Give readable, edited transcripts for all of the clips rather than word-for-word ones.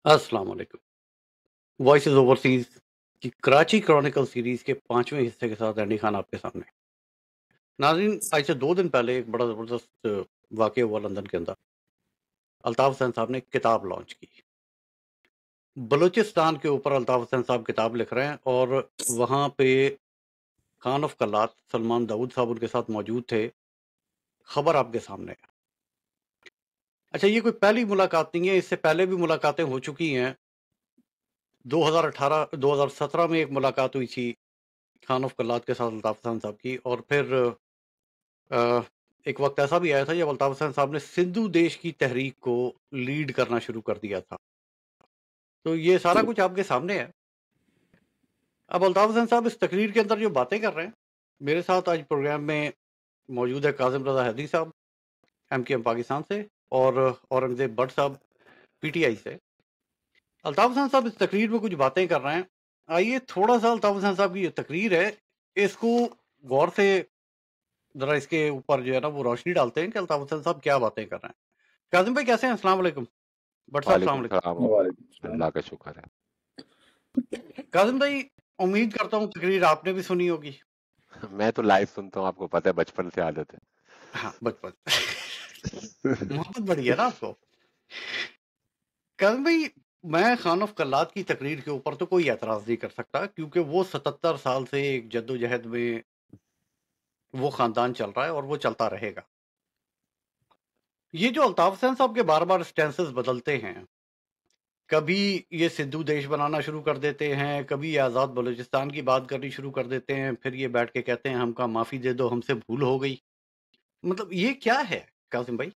السلام علیکم۔ Voices overseas کی کراچی کرونیکل سیریز کے 5ویں حصے کے ساتھ اینڈی خان آپ کے سامنے۔ ناظرین، آج سے 2 دن پہلے ایک بڑا زبردست واقعہ ہوا لندن کے اندر۔ الطاف حسین صاحب نے کتاب لانچ کی، بلوچستان کے اوپر الطاف حسین صاحب کتاب لکھ رہے ہیں، اور وہاں پہ خان آف کلات سلمان داؤد صاحب ان کے ساتھ موجود تھے۔ خبر آپ کے سامنے ہے۔ اچھا، یہ کوئی پہلی ملاقات نہیں ہے، اس سے پہلے بھی ملاقاتیں ہو چکی ہیں۔ 2017 میں ایک ملاقات ہوئی تھی خان آف کلات کے ساتھ الطاف حسین صاحب کی، اور پھر ایک وقت ایسا بھی آیا تھا جب الطاف حسین صاحب نے سندھو دیش کی تحریک کو لیڈ کرنا شروع کر دیا تھا۔ تو یہ سارا کچھ آپ کے سامنے ہے۔ اب الطاف حسین صاحب اس تقریر کے اندر جو باتیں کر رہے ہیں، میرے ساتھ آج پروگرام میں موجود ہے کاظم رضا حیدری صاحب MKM پاکستان سے، اور اورنگزیب بٹ صاحب PTI سے۔ الطاف حسین صاحب اس تقریر میں کچھ باتیں کر رہے ہیں۔ آئیے تھوڑا سا الطاف حسین صاحب کی جو تقریر ہے اس کو غور سے ذرا اس کے اوپر جو ہے نا وہ روشنی ڈالتے ہیں کہ الطاف حسین صاحب کیا باتیں کر رہے ہیں۔ کاظم بھائی کیسے ہیں؟ السلام علیکم۔ بٹ صاحب السلام وعلیکم علیکم۔ السلام، وعلیکم السلام۔ اللہ کا شکر ہے۔ کاظم بھائی، امید کرتا ہوں تقریر آپ نے بھی سنی ہوگی۔ میں تو لائیو سنتا ہوں، آپ کو پتہ ہے بچپن سے عادت ہے۔ ہاں، بچپن محبت بڑی ہے نا آپ کو۔ کاظم بھائی، میں خان آف کلات کی تقریر کے اوپر تو کوئی اعتراض نہیں کر سکتا، کیونکہ وہ 77 سال سے ایک جد و جہد میں وہ خاندان چل رہا ہے اور وہ چلتا رہے گا۔ یہ جو الطاف حسین صاحب کے بار بار سٹینسز بدلتے ہیں، کبھی یہ سندھو دیش بنانا شروع کر دیتے ہیں، کبھی یہ آزاد بلوچستان کی بات کرنی شروع کر دیتے ہیں، پھر یہ بیٹھ کے کہتے ہیں ہم کا معافی دے دو، ہم سے بھول ہو گئی۔ مطلب یہ کیا ہے کاظم بھائی؟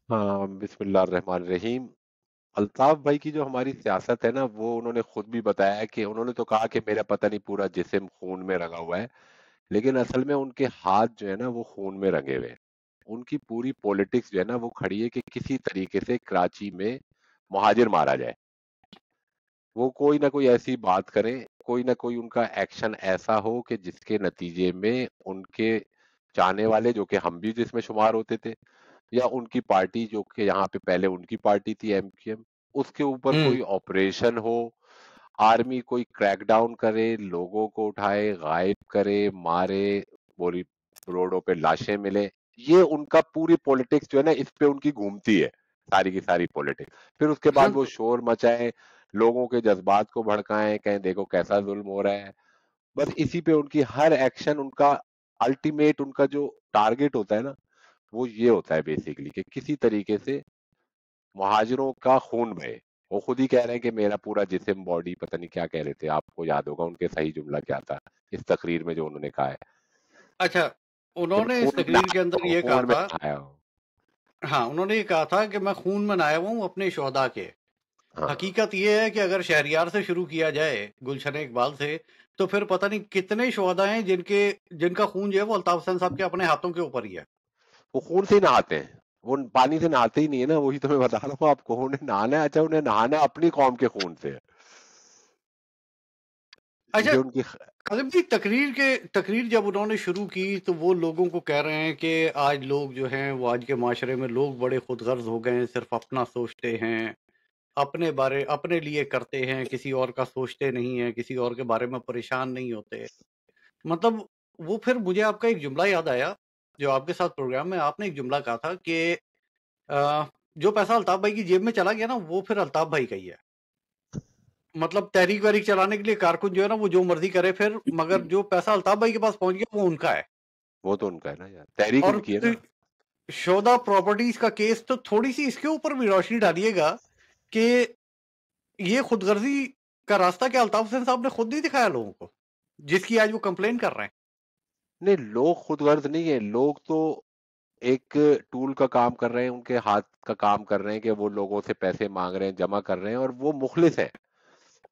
ہاں، بسم اللہ الرحمن الرحیم۔ الطاف بھائی کی جو ہماری سیاست ہے نا، وہ انہوں نے خود بھی بتایا کہ انہوں نے تو کہا کہ میرا پتہ نہیں پورا جسم خون میں رنگا ہوا ہے، لیکن اصل میں ان کے ہاتھ جو ہے نا وہ خون میں رنگے ہوئے ہیں۔ ان کی پوری پولیٹکس جو ہے نا وہ کھڑی ہے کہ کسی طریقے سے کراچی میں مہاجر مارا جائے۔ وہ کوئی نہ کوئی ایسی بات کریں، کوئی نہ کوئی ان کا ایکشن ایسا ہو کہ جس کے نتیجے میں ان کے چاہنے والے، جو کہ ہم بھی جس میں شمار ہوتے تھے، یا ان کی پارٹی جو کہ یہاں پہ پہلے ان کی پارٹی تھی MKM، اس کے اوپر کوئی آپریشن ہو، آرمی کوئی کریک ڈاؤن کرے، لوگوں کو اٹھائے، غائب کرے، مارے، پوری روڈوں پہ لاشیں ملے۔ یہ ان کا پوری پولیٹکس جو ہے نا اس پہ ان کی گھومتی ہے، ساری کی ساری پولیٹکس۔ پھر اس کے بعد وہ شور مچائیں، لوگوں کے جذبات کو بھڑکائیں، کہیں دیکھو کیسا ظلم ہو رہا ہے۔ بس اسی پہ ان کی ہر ایکشن، ان کا الٹیمیٹ، ان کا جو ٹارگٹ ہوتا ہے نا وہ یہ ہوتا ہے بیسیکلی کہ کسی طریقے سے مہاجروں کا خون بہے۔ وہ خود ہی کہہ رہے ہیں کہ میرا پورا جسم، باڈی، پتہ نہیں کیا کہہ رہے تھے، آپ کو یاد ہوگا ان کے صحیح جملہ کیا تھا اس تقریر میں جو انہوں نے کہا ہے اچھا، کہ انہوں میں نے اس خون میں تقریر کے اندر یہ کہا خون میں تھا، نہایا ہوں۔ ہاں انہوں نے یہ کہا تھا کہ میں خون میں نہایا ہوا ہوں اپنے شہداء کے۔ ہاں، حقیقت یہ ہے کہ اگر شہریار سے شروع کیا جائے، گلشن اقبال سے، تو پھر پتہ نہیں کتنے شہداء ہیں جن کا خون جو ہے وہ الطاف حسین صاحب کے اپنے ہاتھوں کے اوپر ہی ہے۔ وہ خون سے ہی نہاتے ہیں، وہ پانی سے نہاتے ہی نہیں ہے نا، وہی تو میں بتا رہا ہوں آپ کو۔ انہیں نہانا ہے، اچھا انہیں نہانا ہے اپنی قوم کے خون سے۔ اچھا یہ ان کی کاظم جی، تقریر جب انہوں نے شروع کی تو وہ لوگوں کو کہہ رہے ہیں کہ آج لوگ جو ہیں وہ آج کے معاشرے میں لوگ بڑے خود غرض ہو گئے ہیں، صرف اپنا سوچتے ہیں، اپنے لیے کرتے ہیں، کسی اور کا سوچتے نہیں ہیں، کسی اور کے بارے میں پریشان نہیں ہوتے۔ مطلب وہ پھر مجھے آپ کا ایک جملہ یاد آیا، جو آپ کے ساتھ پروگرام میں آپ نے ایک جملہ کہا تھا کہ جو پیسہ الطاف بھائی کی جیب میں چلا گیا نا وہ پھر الطاف بھائی کا ہی ہے۔ مطلب تحریک وحریک چلانے کے لیے کارکن جو ہے نا وہ جو مرضی کرے پھر، مگر جو پیسہ الطاف بھائی کے پاس پہنچ گیا وہ ان کا ہے۔ وہ تو ان کا ہے نا یار، تحریک اور ان کی ہے نا۔ شودا پراپرٹیز کا کیس تو تھوڑی سی اس کے اوپر بھی روشنی ڈالیے گا کہ یہ خود غرضی کا راستہ کیا الطاف حسین صاحب نے خود نہیں دکھایا لوگوں کو، جس کی آج وہ کمپلین کر رہے ہیں؟ نہیں، لوگ خود غرض نہیں ہے، لوگ تو ایک ٹول کا کام کر رہے ہیں، ان کے ہاتھ کا کام کر رہے ہیں کہ وہ لوگوں سے پیسے مانگ رہے ہیں، جمع کر رہے ہیں، اور وہ مخلص ہیں۔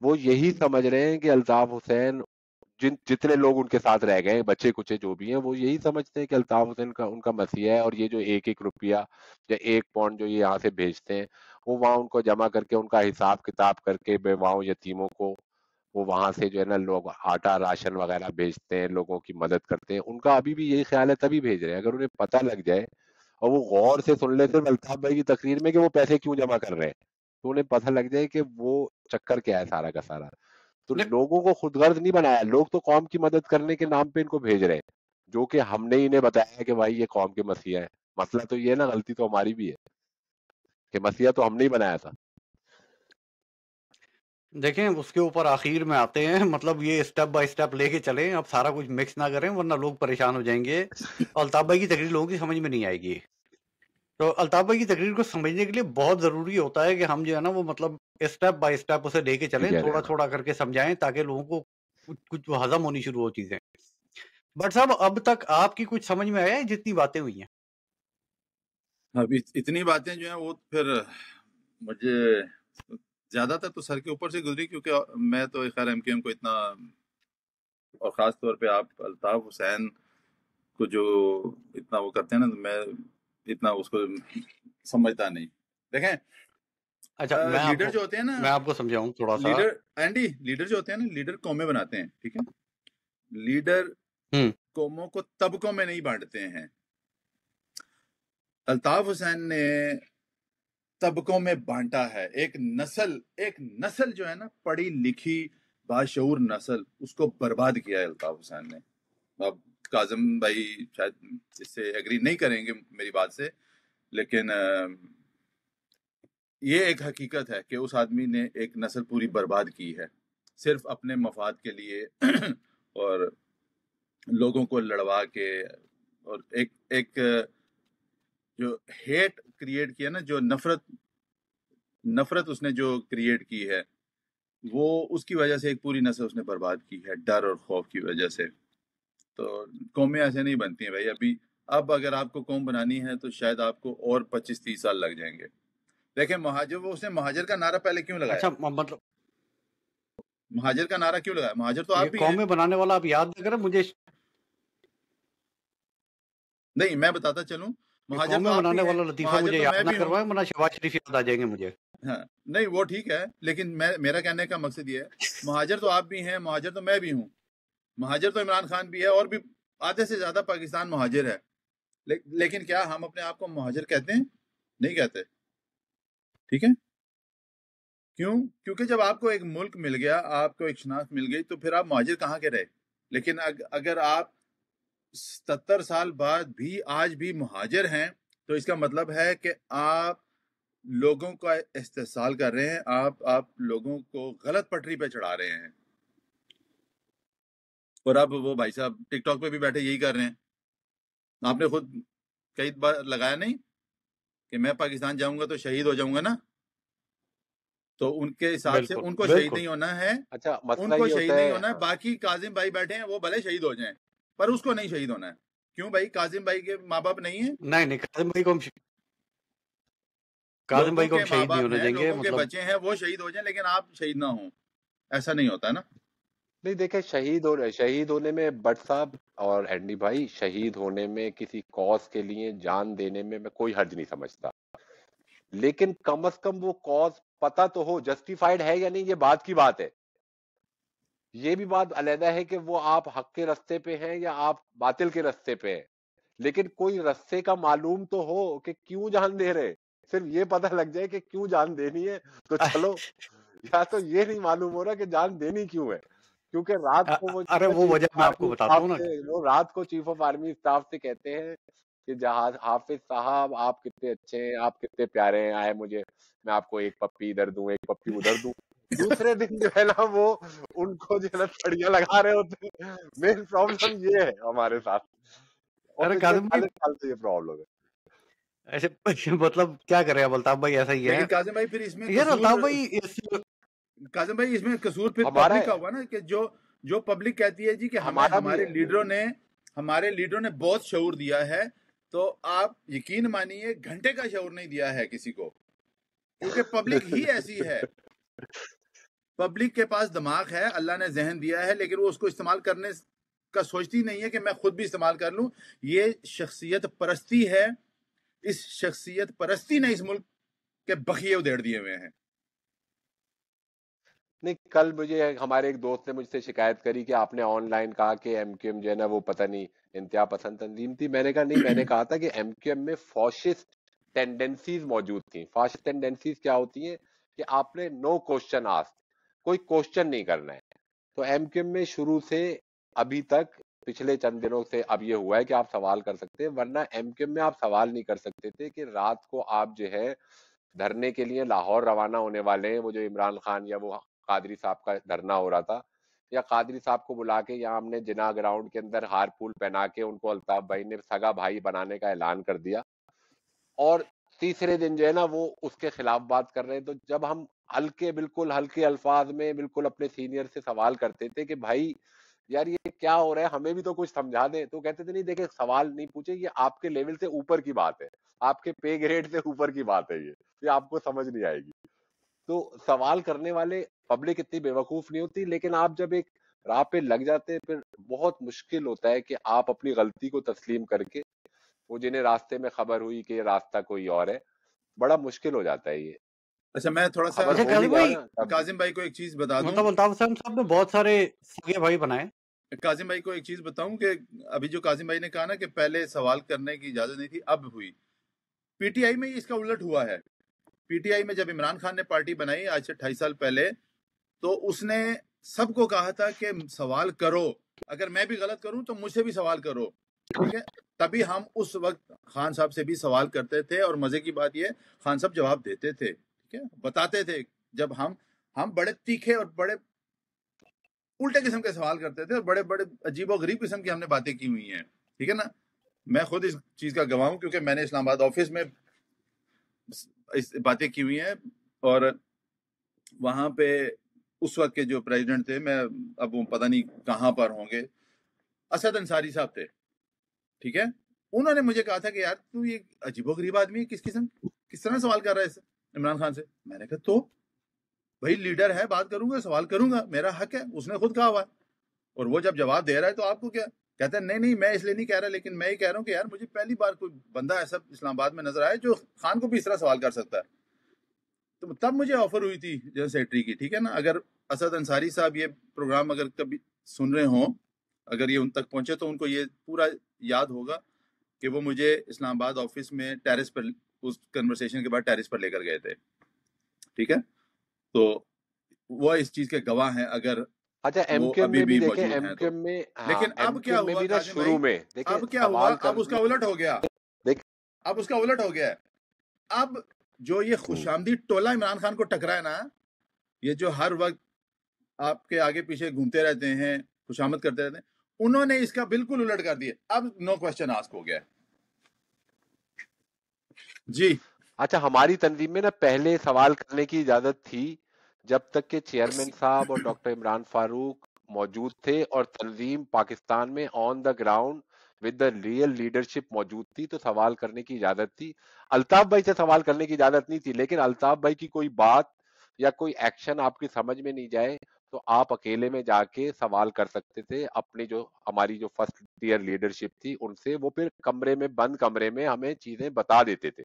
وہ یہی سمجھ رہے ہیں کہ الطاف حسین، جتنے لوگ ان کے ساتھ رہ گئے، بچے کچے جو بھی ہیں، وہ یہی سمجھتے ہیں کہ الطاف حسین کا ان کا مسیح ہے، اور یہ جو ایک ایک روپیہ یا 1 پاؤنڈ جو یہ یہاں سے بھیجتے ہیں، وہ وہاں ان کو جمع کر کے، ان کا حساب کتاب کر کے، بیواؤں یتیموں کو وہ وہاں سے جو ہے نا لوگ آٹا راشن وغیرہ بھیجتے ہیں، لوگوں کی مدد کرتے ہیں۔ ان کا ابھی بھی یہی خیال ہے، تبھی بھیج رہے ہیں۔ اگر انہیں پتہ لگ جائے اور وہ غور سے سن لے صرف الطاف بھائی کی تقریر میں کہ وہ پیسے کیوں جمع کر رہے ہیں، تو انہیں پتہ لگ جائے کہ وہ چکر کیا ہے سارا کا سارا. تو لوگوں کو خود غرض نہیں بنایا، لوگ تو قوم کی مدد کرنے کے نام پہ ان کو بھیج رہے ہیں، جو کہ ہم نے انہیں بتایا کہ بھائی یہ قوم کے مسیح ہیں. مسئلہ تو یہ ہے نا، غلطی تو ہماری بھی ہے کہ مسیح تو ہم نے ہی بنایا تھا. دیکھیں اس کے اوپر آخر میں آتے ہیں، مطلب یہ اسٹیپ بائی اسٹیپ لے کے چلیں، اب سارا کچھ مکس نہ کریں ورنہ لوگ پریشان ہو جائیں گے. الطاف بھائی کی تقریر لوگوں کی سمجھ میں نہیں آئے گی. تو الطاف بھائی کی تقریر کو سمجھنے کے لیے بہت ضروری ہوتا ہے کہ ہم جو ہے نا وہ مطلب اسٹیپ بائی اسٹیپ اسے لے کے چلیں، تھوڑا تھوڑا کر کے سمجھائیں تاکہ لوگوں کو کچھ ہضم ہونی شروع ہو چیزیں. بٹ صاحب اب تک آپ کی کچھ سمجھ میں آیا ہے جتنی باتیں ہوئی ہیں؟ اب اتنی باتیں جو ہیں وہ پھر مجھے زیادہ تر تو سر کے اوپر سے گزری، کیونکہ میں تو خیر ایم کیو ایم کو اتنا، اور خاص طور پہ آپ الطاف حسین کو جو اتنا وہ کرتے ہیں نا، میں اتنا اس کو سمجھتا نہیں. دیکھیں اچھا لیڈر جو ہوتے ہیں نا، میں آپ کو سمجھاؤں تھوڑا سا. لیڈر اینڈی، لیڈر جو ہوتے ہیں نا، لیڈر قومیں بناتے ہیں، ٹھیک ہے. لیڈر قوموں کو طبقوں میں نہیں بانٹتے ہیں. الطاف حسین نے طبقوں میں بانٹا ہے. ایک نسل جو ہے نا، پڑھی لکھی باشعور نسل، اس کو برباد کیا ہے الطاف حسین نے. اب کاظم بھائی شاید اس سے ایگری نہیں کریں گے میری بات سے، لیکن یہ ایک حقیقت ہے کہ اس آدمی نے ایک نسل پوری برباد کی ہے، صرف اپنے مفاد کے لیے اور لوگوں کو لڑوا کے، اور ایک جو ہیٹ کریٹ کیا نا، جو نفرت اس نے جو کریٹ کی ہے، وہ اس کی وجہ سے ایک پوری نسل اس نے برباد کی ہے، ڈر اور خوف کی وجہ سے. تو قومیں ایسے نہیں بنتی ہیں بھائی. اب اگر آپ کو قوم بنانی ہے تو شاید آپ کو اور 25-30 سال لگ جائیں گے. دیکھیں اس نے مہاجر کا نعرہ پہلے کیوں لگایا؟ اچھا مطلب مہاجر کا نعرہ کیوں لگایا؟ مہاجر تو آپ بھی ہیں. قومیں بنانے والا آپ یاد نہ کریں مجھے. نہیں میں بتاتا چلوں، مہاجر قومیں تو آپ بنانے بھی ہیں، والا لطیفہ مہاجر مجھے تو یاد میں نہ بھی ہوں. کروائیں ورنہ شہباز شریف یاد آ جائیں گے مجھے. ہاں نہیں وہ ٹھیک ہے، لیکن میرا کہنے کا مقصد یہ ہے، مہاجر تو آپ بھی ہیں، مہاجر تو میں بھی ہوں، مہاجر تو عمران خان بھی ہے، اور بھی آدھے سے زیادہ پاکستان مہاجر ہے. لیکن کیا ہم اپنے آپ کو مہاجر کہتے ہیں؟ نہیں کہتے. ٹھیک ہے، کیوں؟ کیونکہ جب آپ کو ایک ملک مل گیا، آپ کو ایک شناخت مل گئی، تو پھر آپ مہاجر کہاں کے رہے. لیکن اگر آپ 70 سال بعد بھی آج بھی مہاجر ہیں، تو اس کا مطلب ہے کہ آپ لوگوں کا استحصال کر رہے ہیں، آپ لوگوں کو غلط پٹری پہ چڑھا رہے ہیں. اور اب وہ بھائی صاحب ٹک ٹاک پہ بھی بیٹھے یہی کر رہے ہیں. آپ نے خود کئی بار لگایا نہیں کہ میں پاکستان جاؤں گا تو شہید ہو جاؤں گا نا، تو ان کے حساب سے ان کو شہید نہیں ہونا ہے. اچھا ان مسئلہ کو یہ شہید ہوتا نہیں ہے، ہونا ہے. باقی کاظم بھائی بیٹھے ہیں، وہ بھلے شہید ہو جائیں، پر اس کو نہیں شہید ہونا ہے. کیوں بھائی؟ کاظم بھائی کے ماں باپ نہیں ہیں؟ نہیں کاظم بھائی کو لوگوں کے ہم ماں شہید نہیں باپ ہونے ہیں، دیں گے. لوگوں کے مطلب بچے ہیں، وہ شہید ہو جائیں لیکن آپ شہید نہ ہوں، ایسا نہیں ہوتا نا. نہیں دیکھیں شہید ہونے میں بٹ صاحب اور اینڈی بھائی، شہید ہونے میں کسی کاز کے لیے جان دینے میں کوئی حرج نہیں سمجھتا، لیکن کم از کم وہ کاز پتہ تو ہو جسٹیفائڈ ہے یا نہیں، یہ بات کی بات ہے. یہ بھی بات علیحدہ ہے کہ وہ آپ حق کے رستے پہ ہیں یا آپ باطل کے رستے پہ ہیں، لیکن کوئی رستے کا معلوم تو ہو کہ کیوں جان دے رہے. صرف یہ پتہ لگ جائے کہ کیوں جان دینی ہے تو چلو، یا تو یہ نہیں معلوم ہو رہا کہ جان دینی کیوں ہے. کیونکہ رات کو وہ ارے وہ وجہ میں آپ کو بتاتا ہوں نا. وہ رات کو چیف آف آرمی اسٹاف سے کہتے ہیں کہ جہاز حافظ صاحب آپ کتنے اچھے ہیں، آپ کتنے پیارے ہیں، آئے مجھے میں آپ کو ایک پپی ادھر دوں ایک پپی ادھر دوں. دوسرے دن جو ہے نا وہ ان کو جو ہے نا چھڑیاں لگا رہے ہوتے ہیں. مین پرابلم یہ ہے ہمارے ساتھ، اور ارے پچھلے کاظم بھائی 40 سال سے یہ پرابلم ہے. ایسے مطلب کیا کرے اب الطاف بھائی، ایسا ہی ہے لیکن کاظم بھائی پھر اس میں یار. الطاف قصور، بھائی کاظم بھائی اس میں قصور پھر ہمارا پبلک کا ہوا نا، کہ جو پبلک کہتی ہے جی کہ ہمارا بھی ہمارے ہے. لیڈروں نے بہت شعور دیا ہے، تو آپ یقین مانیے گھنٹے کا شعور نہیں دیا ہے کسی کو، کیونکہ پبلک ہی ایسی ہے. پبلک کے پاس دماغ ہے، اللہ نے ذہن دیا ہے، لیکن وہ اس کو استعمال کرنے کا سوچتی نہیں ہے کہ میں خود بھی استعمال کر لوں. یہ شخصیت پرستی ہے. اس شخصیت پرستی نے اس ملک کے بخیے ادھیڑ دیے ہوئے ہیں. نہیں کل مجھے ہمارے ایک دوست نے مجھ سے شکایت کری کہ آپ نے آن لائن کہا کہ ایم کیو ایم جو ہے نا وہ پتہ نہیں انتہا پسند تنظیم تھی. میں نے کہا نہیں, میں نے کہا تھا کہ ایم کیو ایم میں فاشسٹ ٹینڈنسیز موجود تھیں. فاشسٹ ٹینڈنسیز کیا ہوتی ہیں کہ آپ نے نو کوشچن آسک, کوئی کوشچن نہیں کرنا ہے. تو ایم کیو ایم میں شروع سے ابھی تک پچھلے چند دنوں سے اب یہ ہوا ہے کہ آپ سوال کر سکتے ہیں, ورنہ ایم کیو ایم میں آپ سوال نہیں کر سکتے تھے. کہ رات کو آپ جو ہے دھرنے کے لیے لاہور روانہ ہونے والے ہیں, وہ جو عمران خان یا وہ قادری صاحب کا دھرنا ہو رہا تھا, یا قادری صاحب کو بلا کے یہاں ہم نے جناح گراؤنڈ کے اندر ہار پھول پہنا کے ان کو الطاف بھائی نے سگا بھائی بنانے کا اعلان کر دیا, اور تیسرے دن جو ہے نا وہ اس کے خلاف بات کر رہے ہیں. تو جب ہم بالکل ہلکے الفاظ میں بالکل اپنے سینئر سے سوال کرتے تھے کہ بھائی یار یہ کیا ہو رہا ہے, ہمیں بھی تو کچھ سمجھا دیں, تو کہتے تھے نہیں دیکھیں سوال نہیں پوچھے, یہ آپ کے لیول سے اوپر کی بات ہے, آپ کے پے گریڈ سے اوپر کی بات ہے, یہ آپ کو سمجھ نہیں آئے گی. تو سوال کرنے والے پبلک اتنی بے وقوف نہیں ہوتی, لیکن آپ جب ایک راہ پہ لگ جاتے ہیں پھر بہت مشکل ہوتا ہے کہ آپ اپنی غلطی کو تسلیم کر کے, وہ جنہیں راستے میں خبر ہوئی کہ یہ راستہ کوئی اور ہے, بڑا مشکل ہو جاتا ہے یہ. اچھا میں تھوڑا سا اگر اچھا ہو قاضم بھی گیا بھائی, نا تب بھی. کاظم بھائی کو ایک چیز بتا دوں, مطلب الطاف حسین صاحب نے بہت سارے سگے بھائی بنائے. کاظم بھائی کو ایک چیز بتاؤں کہ ابھی جو کاظم بھائی نے کہا نا کہ پہلے سوال کرنے کی اجازت نہیں تھی, اب ہوئی. پی ٹی آئی میں اس کا الٹ ہوا ہے. پی ٹی آئی میں جب عمران خان نے پارٹی بنائی آج سے 28 سال پہلے, تو اس نے سب کو کہا تھا کہ سوال کرو, اگر میں بھی غلط کروں تو مجھ سے بھی سوال کرو, ٹھیک ہے. تبھی ہم اس وقت خان صاحب سے بھی سوال کرتے تھے, اور مزے کی بات یہ خان صاحب جواب دیتے تھے, ٹھیک ہے, بتاتے تھے. جب ہم بڑے تیکھے اور بڑے الٹے قسم کے سوال کرتے تھے, اور بڑے بڑے عجیب و غریب قسم کی ہم نے باتیں کی ہوئی ہیں, ٹھیک ہے نا. میں خود اس چیز کا گواہ ہوں کیونکہ میں نے اسلام آباد آفس میں باتیں کی ہوئی ہیں, اور وہاں پہ اس وقت کے جو پریزیڈنٹ تھے, میں اب وہ پتہ نہیں کہاں پر ہوں گے, اسد انصاری صاحب تھے, ٹھیک ہے. انہوں نے مجھے کہا تھا کہ یار تو یہ عجیب و غریب آدمی ہے, کس طرح سوال کر رہا ہے عمران خان سے. میں نے کہا تو بھائی لیڈر ہے, بات کروں گا, سوال کروں گا, میرا حق ہے, اس نے خود کہا ہوا ہے. اور وہ جب جواب دے رہا ہے تو آپ کو کیا کہتا ہے, نہیں میں اس لیے نہیں کہہ رہا, لیکن میں یہ کہہ رہا ہوں کہ یار مجھے پہلی بار کوئی بندہ ایسا اسلام آباد میں نظر آیا جو خان کو بھی اس طرح سوال کر سکتا ہے. تو تب مجھے آفر ہوئی تھی جنرل سیکرٹری کی, ٹھیک ہے نا. اگر اسد انصاری صاحب یہ پروگرام اگر کبھی سن رہے ہوں, اگر یہ ان تک پہنچے تو ان کو یہ پورا یاد ہوگا کہ وہ مجھے اسلام آباد آفس میں ٹیرس پر, اس کنورسیشن کے بعد ٹیرس پر لے کر گئے تھے, ٹھیک ہے. تو وہ اس چیز کے گواہ ہیں اگر اچھا ایم وہ کیو ایم ابھی میں بھی بھی دیکھیں, موجود ایم ہیں کیو تو. ایم میں, ہاں لیکن ایم اب کیو کیا ایم میں ہوا بھی نا کاظم شروع بھائی, میں دیکھیں اب کیا ہوا, سوال اب اس کا الٹ ہو گیا. دیکھ اب اس کا الٹ ہو گیا. اب جو یہ خوش آمدید ٹولہ عمران خان کو ٹکرا ہے نا, یہ جو ہر وقت آپ کے آگے پیچھے گھومتے رہتے ہیں, خوش آمد کرتے رہتے ہیں, انہوں نے اس کا بالکل الٹ کر دیا. اب نو کوشچن آسک ہو گیا. جی اچھا ہماری تنظیم میں نا پہلے سوال کرنے کی اجازت تھی جب تک کہ چیئرمین صاحب اور ڈاکٹر عمران فاروق موجود تھے اور تنظیم پاکستان میں on the ground with the real leadership موجود تھی, تو سوال کرنے کی اجازت تھی. الطاف بھائی سے سوال کرنے کی اجازت نہیں تھی, لیکن الطاف بھائی کی کوئی بات یا کوئی ایکشن آپ کی سمجھ میں نہیں جائے تو آپ اکیلے میں جا کے سوال کر سکتے تھے اپنی جو ہماری جو فرسٹ ٹیئر لیڈرشپ تھی ان سے. وہ پھر کمرے میں, بند کمرے میں ہمیں چیزیں بتا دیتے تھے,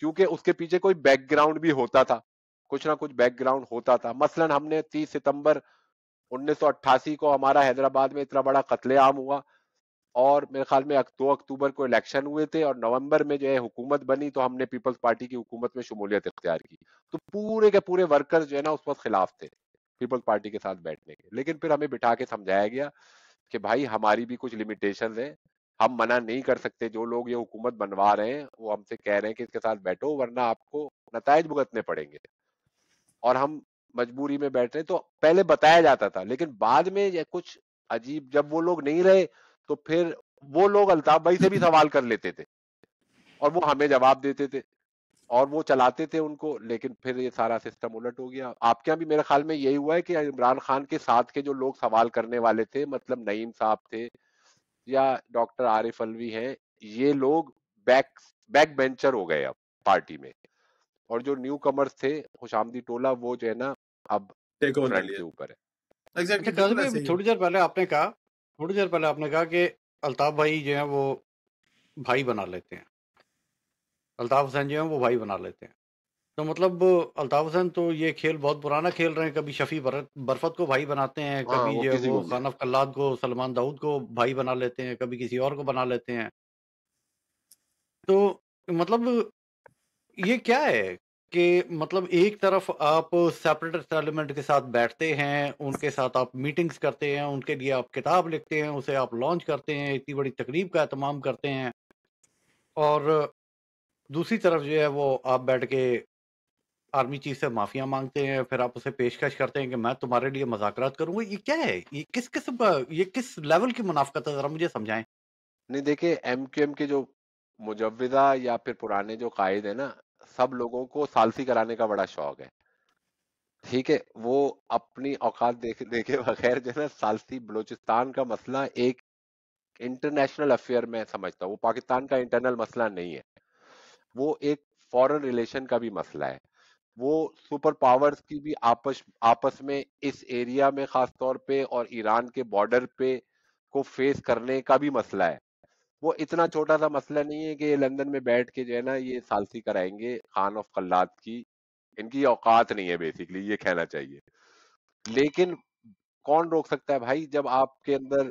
کیونکہ اس کے پیچھے کوئی بیک گراؤنڈ بھی ہوتا تھا, کچھ نہ کچھ بیک گراؤنڈ ہوتا تھا. مثلا ہم نے 30 ستمبر 1988 کو ہمارا حیدرآباد میں اتنا بڑا قتل عام ہوا, اور میرے خیال میں 2 اکتوبر کو الیکشن ہوئے تھے, اور نومبر میں جو ہے حکومت بنی تو ہم نے پیپلز پارٹی کی حکومت میں شمولیت اختیار کی. تو پورے کے پورے ورکرز جو ہے نا اس وقت خلاف تھے پیپلز پارٹی کے ساتھ بیٹھنے کے, لیکن پھر ہمیں بٹھا کے سمجھایا گیا کہ بھائی ہماری بھی کچھ لمیٹیشنز ہیں, ہم منع نہیں کر سکتے, جو لوگ یہ حکومت بنوا رہے ہیں وہ ہم سے کہہ رہے ہیں کہ اس کے ساتھ بیٹھو ورنہ آپ کو نتائج بھگتنے پڑیں گے, اور ہم مجبوری میں بیٹھ رہے. تو پہلے بتایا جاتا تھا, لیکن بعد میں یہ کچھ عجیب, جب وہ لوگ نہیں رہے تو پھر وہ لوگ الطاف بھائی سے بھی سوال کر لیتے تھے اور وہ ہمیں جواب دیتے تھے اور وہ چلاتے تھے ان کو, لیکن پھر یہ سارا سسٹم الٹ ہو گیا. آپ کے یہاں بھی میرے خیال میں یہی ہوا ہے کہ عمران خان کے ساتھ کے جو لوگ سوال کرنے والے تھے, مطلب نعیم صاحب تھے یا ڈاکٹر عارف الوی ہیں, یہ لوگ بیک بینچر ہو گئے اب پارٹی میں, اور جو نیو کمرز تھے خوش آمدی ٹولہ وہ جو ہے نا اب ٹیک اوور کر فرنٹ لیا. کے اوپر ہے. ایگزیکٹلی اچھا بالکل قاضم ایسے بھائی, ہی. تھوڑی دیر پہلے آپ نے کہا کہ الطاف بھائی جو ہیں وہ بھائی بنا لیتے ہیں, الطاف حسین جو ہیں وہ بھائی بنا لیتے ہیں. تو مطلب الطاف حسین تو یہ کھیل بہت پرانا کھیل رہے ہیں، کبھی شفیع برفت کو بھائی بناتے ہیں، ہاں کبھی وہ جو ہے کسی وہ کو بھی. خانف قلاد کو، سلمان داؤد کو بھائی بنا لیتے ہیں، کبھی کسی اور کو بنا لیتے ہیں. تو مطلب یہ کیا ہے کہ مطلب ایک طرف آپ سیپریٹسٹ ایلیمنٹ کے ساتھ بیٹھتے ہیں، ان کے ساتھ آپ میٹنگز کرتے ہیں، ان کے لیے آپ کتاب لکھتے ہیں، اسے آپ لانچ کرتے ہیں، اتنی بڑی تقریب کا اہتمام کرتے ہیں، اور دوسری طرف جو ہے وہ آپ بیٹھ کے آرمی چیف سے معافیاں مانگتے ہیں، پھر آپ اسے پیشکش کرتے ہیں کہ میں تمہارے لیے مذاکرات کروں گا. یہ کیا ہے؟ یہ کس قسم کا، یہ کس لیول کی منافقت ہے؟ ذرا مجھے سمجھائیں. نہیں دیکھیں، ایم کیو ایم کے جو مجوزہ یا پھر پرانے جو قائد ہیں نا، سب لوگوں کو ثالثی کرانے کا بڑا شوق ہے. ٹھیک ہے، وہ اپنی اوقات دیکھے بغیر جو ہے نا، ثالثی بلوچستان کا مسئلہ ایک انٹرنیشنل افیئر میں سمجھتا ہوں. وہ پاکستان کا انٹرنل مسئلہ نہیں ہے، وہ ایک فورن ریلیشن کا بھی مسئلہ ہے. وہ سپر پاورز کی بھی آپس میں اس ایریا میں خاص طور پہ اور ایران کے بارڈر پہ کو فیس کرنے کا بھی مسئلہ ہے. وہ اتنا چھوٹا سا مسئلہ نہیں ہے کہ یہ لندن میں بیٹھ کے جو ہے نا یہ ثالثی کرائیں گے خان آف قلات کی. ان کی اوقات نہیں ہے بیسیکلی، یہ کہنا چاہیے. لیکن کون روک سکتا ہے بھائی، جب آپ کے اندر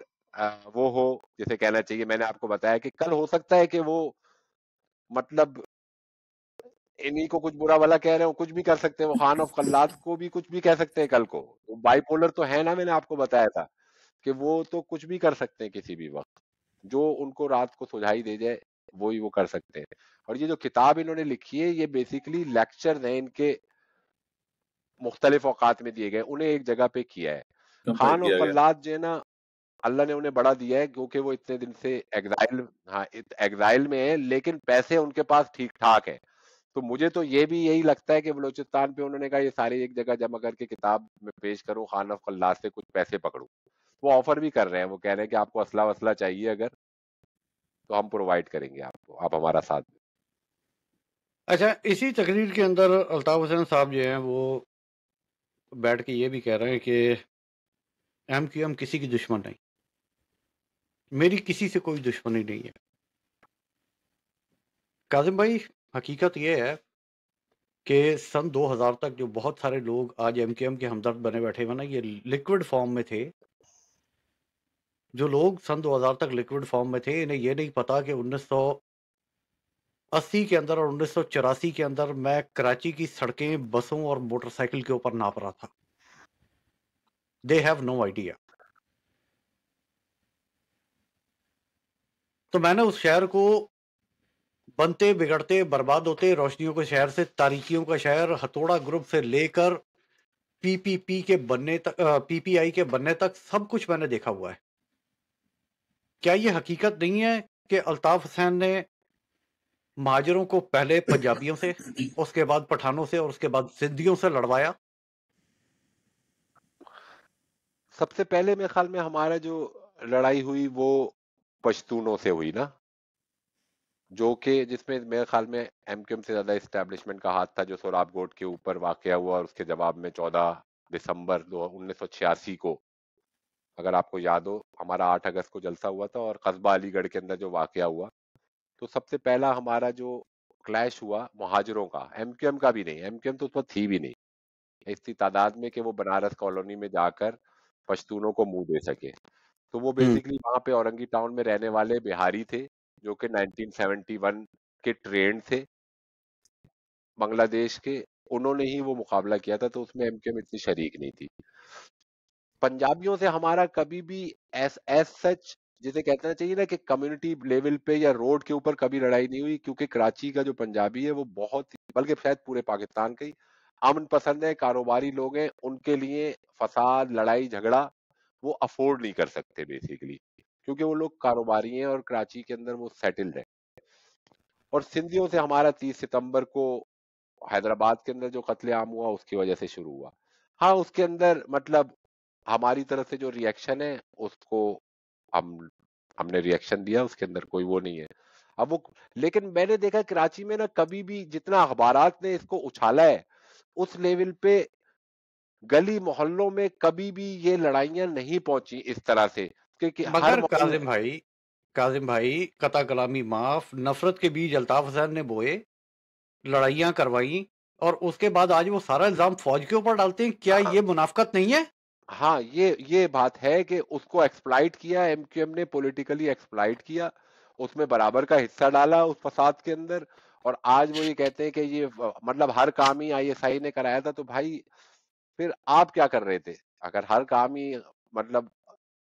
وہ ہو، جیسے کہنا چاہیے. میں نے آپ کو بتایا کہ کل ہو سکتا ہے کہ وہ مطلب انہی کو کچھ برا بھلا کہہ رہے ہو، کچھ بھی کر سکتے ہیں. وہ خان آف قلات کو بھی کچھ بھی کہہ سکتے ہیں کل کو. بائی پولر تو ہے نا، میں نے آپ کو بتایا تھا کہ وہ تو کچھ بھی کر سکتے ہیں کسی بھی وقت. جو ان کو رات کو سجھائی دے جائے وہی وہ کر سکتے ہیں. اور یہ جو کتاب انہوں نے لکھی ہے، یہ بیسیکلی لیکچر ہیں ان کے مختلف اوقات میں دیے گئے، انہیں ایک جگہ پہ کیا ہے. کمپائل خان آف کیا گیا. قلات جو ہے نا، اللہ نے انہیں بڑا دیا ہے کیونکہ وہ اتنے دن سے ایگزائل میں ہیں، لیکن پیسے ان کے پاس ٹھیک ٹھاک ہیں. تو مجھے تو یہ بھی یہی لگتا ہے کہ بلوچستان پہ انہوں نے کہا یہ سارے ایک جگہ جمع کر کے کتاب میں پیش کروں، خان آف قلات سے کچھ پیسے پکڑوں. وہ آفر بھی کر رہے ہیں، وہ کہہ رہے ہیں کہ آپ کو اسلحہ وسلح چاہیے اگر تو ہم پرووائڈ کریں گے آپ کو، آپ ہمارا ساتھ دیں. اچھا، اسی تقریر کے اندر الطاف حسین صاحب جو ہیں وہ بیٹھ کے یہ بھی کہہ رہے ہیں کہ ایم کیو ایم کسی کی دشمن نہیں، میری کسی سے کوئی دشمنی نہیں ہے. کاظم بھائی، حقیقت یہ ہے کہ سن 2000 تک جو بہت سارے لوگ آج ایم کیو ایم کے ہمدرد بنے بیٹھے ہوئے نا، یہ لکوڈ فارم میں تھے. جو لوگ سن 2000 تک لکوڈ فارم میں تھے، انہیں یہ نہیں پتا کہ 1980 کے اندر اور 1984 کے اندر میں کراچی کی سڑکیں بسوں اور موٹر سائیکل کے اوپر ناپ رہا تھا. They have no idea. تو میں نے اس شہر کو بنتے بگڑتے برباد ہوتے روشنیوں کے شہر سے تاریکیوں کا شہر، ہتھوڑا گروپ سے لے کر پی پی پی کے بننے تک، پی پی آئی کے بننے تک سب کچھ میں نے دیکھا ہوا ہے. کیا یہ حقیقت نہیں ہے کہ الطاف حسین نے مہاجروں کو پہلے پنجابیوں سے، اس کے بعد پٹھانوں سے، اور اس کے بعد سندھیوں سے لڑوایا؟ سب سے پہلے میرے خیال میں ہمارا جو لڑائی ہوئی وہ پشتونوں سے ہوئی نا، جو کہ جس میں میرے خیال میں ایم کیو ایم سے زیادہ اسٹیبلشمنٹ کا ہاتھ تھا. جو سوراب گوٹ کے اوپر واقعہ ہوا اور اس کے جواب میں 14 دسمبر 1986 کو، اگر آپ کو یاد ہو، ہمارا 8 اگست کو جلسہ ہوا تھا، اور قصبہ علی گڑھ کے اندر جو واقعہ ہوا، تو سب سے پہلا ہمارا جو کلیش ہوا مہاجروں کا، ایم کیو ایم کا بھی نہیں. ایم کیو ایم تو اس وقت تھی بھی نہیں اس کی تعداد میں کہ وہ بنارس کالونی میں جا کر پشتونوں کو منہ دے سکے. تو وہ بیسیکلی وہاں پہ اورنگی ٹاؤن میں رہنے والے بہاری تھے جو کہ 1971 کے ٹرینڈ تھے بنگلہ دیش کے، انہوں نے ہی وہ مقابلہ کیا تھا. تو اس میں ایم کیو ایم اتنی شریک نہیں تھی. پنجابیوں سے ہمارا کبھی بھی ایس سچ جسے کہنا چاہیے نا کہ کمیونٹی لیول پہ یا روڈ کے اوپر کبھی لڑائی نہیں ہوئی، کیونکہ کراچی کا جو پنجابی ہے وہ بہت، بلکہ شاید پورے پاکستان کا ہی امن پسند ہے، کاروباری لوگ ہیں. ان کے لیے فساد، لڑائی جھگڑا وہ افورڈ نہیں کر سکتے بیسیکلی، کیونکہ وہ لوگ کاروباری ہیں اور کراچی کے اندر وہ سیٹلڈ ہیں. اور سندھیوں سے ہمارا 30 ستمبر کو حیدرآباد کے اندر جو قتل عام ہوا اس کی وجہ سے شروع ہوا. ہاں اس کے اندر مطلب ہماری طرف سے جو ری ایکشن ہے اس کو ہم نے ری ایکشن دیا، اس کے اندر کوئی وہ نہیں ہے. اب وہ لیکن میں نے دیکھا کراچی میں نا کبھی بھی جتنا اخبارات نے اس کو اچھالا ہے اس لیول پہ گلی محلوں میں کبھی بھی یہ لڑائیاں نہیں پہنچی اس طرح سے، کیونکہ ہر مگر محلہ کاظم بھائی قطع کلامی معاف، نفرت کے بیج الطاف حسین نے بوئے، لڑائیاں کروائیں، اور اس کے بعد آج وہ سارا الزام فوج کے اوپر ڈالتے ہیں. کیا یہ منافقت نہیں ہے؟ ہاں یہ بات ہے کہ اس کو ایکسپلائٹ کیا ایم کیو ایم نے، پولیٹیکلی ایکسپلائٹ کیا، اس میں برابر کا حصہ ڈالا اس فساد کے اندر. اور آج وہ یہ کہتے ہیں کہ یہ مطلب ہر کام ہی آئی ایس آئی نے کرایا تھا. تو بھائی پھر آپ کیا کر رہے تھے؟ اگر ہر کام ہی مطلب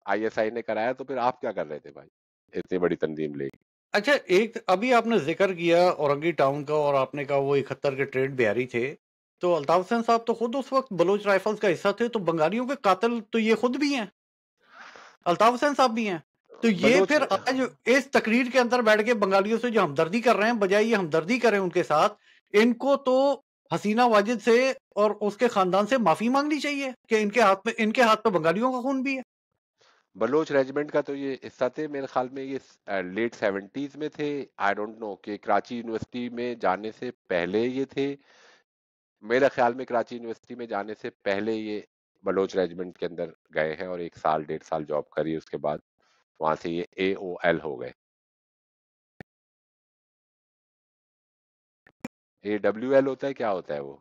آئی ایس آئی نے کرایا تو پھر آپ کیا کر رہے تھے بھائی اتنی بڑی تنظیم لے کے؟ اچھا، ایک ابھی آپ نے ذکر کیا اورنگی ٹاؤن کا، اور آپ نے کہا وہ 71 کے ٹریڈ بہاری تھے. تو الطاف حسین صاحب تو خود اس وقت بلوچ رائفلز کا حصہ تھے، تو بنگالیوں کے قاتل تو یہ خود بھی ہیں، الطاف حسین صاحب بھی ہیں. تو یہ بلوچ پھر آج اس تقریر کے اندر بیٹھ کے بنگالیوں سے جو ہمدردی کر رہے ہیں، بجائے یہ ہمدردی کریں ان کے ساتھ، ان کو تو حسینہ واجد سے اور اس کے خاندان سے معافی مانگنی چاہیے کہ ان کے ہاتھ پہ بنگالیوں کا خون بھی ہے. بلوچ ریجمنٹ کا تو یہ حصہ تھے میرے خیال میں، یہ لیٹ 70s میں تھے. آئی ڈونٹ نو کہ کراچی یونیورسٹی میں جانے سے پہلے یہ تھے. میرے خیال میں کراچی یونیورسٹی میں جانے سے پہلے یہ بلوچ ریجمنٹ کے اندر گئے ہیں اور 1-1.5 سال جاب کری. اس کے بعد وہاں سے یہ AOL ہو گئے. AWL ہوتا ہے، کیا ہوتا ہے وہ؟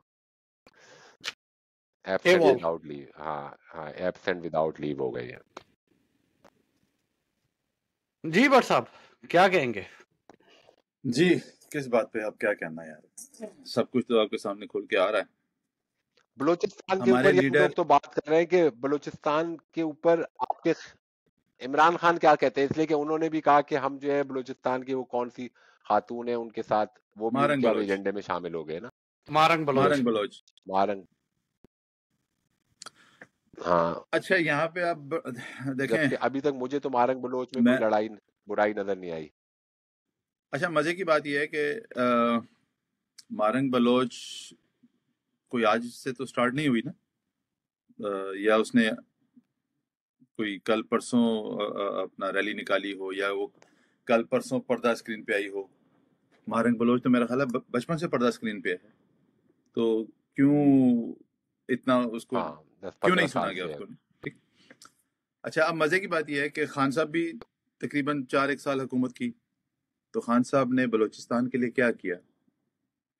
ایبسینٹ ایوال. وداؤٹ لیو. ہاں ایبسینٹ وداؤٹ لیو ہو گئے ہیں. جی بٹ صاحب کیا کہیں گے؟ جی کس بات پہ آپ کیا کہنا ہے یار، سب کچھ تو آپ کے سامنے کھل کے آ رہا ہے. بلوچستان کے ہمارے اوپر یہ لیڈر لوگ تو بات کر رہے ہیں کہ بلوچستان کے اوپر آپ کے عمران خان کیا کہتے ہیں، اس لیے کہ انہوں نے بھی کہا کہ ہم جو ہے بلوچستان کی وہ کون سی خاتون ہیں ان کے ساتھ، وہ بھی ان مارنگ کے اب بلوچ، ایجنڈے میں شامل ہو گئے نا. Morning Baloch. Morning Baloch. Morning. ہاں اچھا یہاں پہ آپ دیکھیں، جبکہ ابھی تک مجھے تو مارنگ بلوچ میں میں کوئی برائی نظر نہیں آئی. اچھا مزے کی بات یہ ہے کہ مارنگ بلوچ کوئی آج سے تو سٹارٹ نہیں ہوئی نا، یا اس نے کوئی کل پرسوں اپنا ریلی نکالی ہو، یا وہ کل پرسوں پردہ اسکرین پہ آئی ہو. مارنگ بلوچ تو میرا خیال ہے بچپن سے پردہ اسکرین پہ ہے، تو کیوں اتنا اس کو ہاں کیوں 10-15 نہیں سنا سال گیا سے اس ہے. کو؟ ٹھیک. اچھا اب مزے کی بات یہ ہے کہ خان صاحب بھی تقریباً 4 سال حکومت کی، تو خان صاحب نے بلوچستان کے لیے کیا کیا؟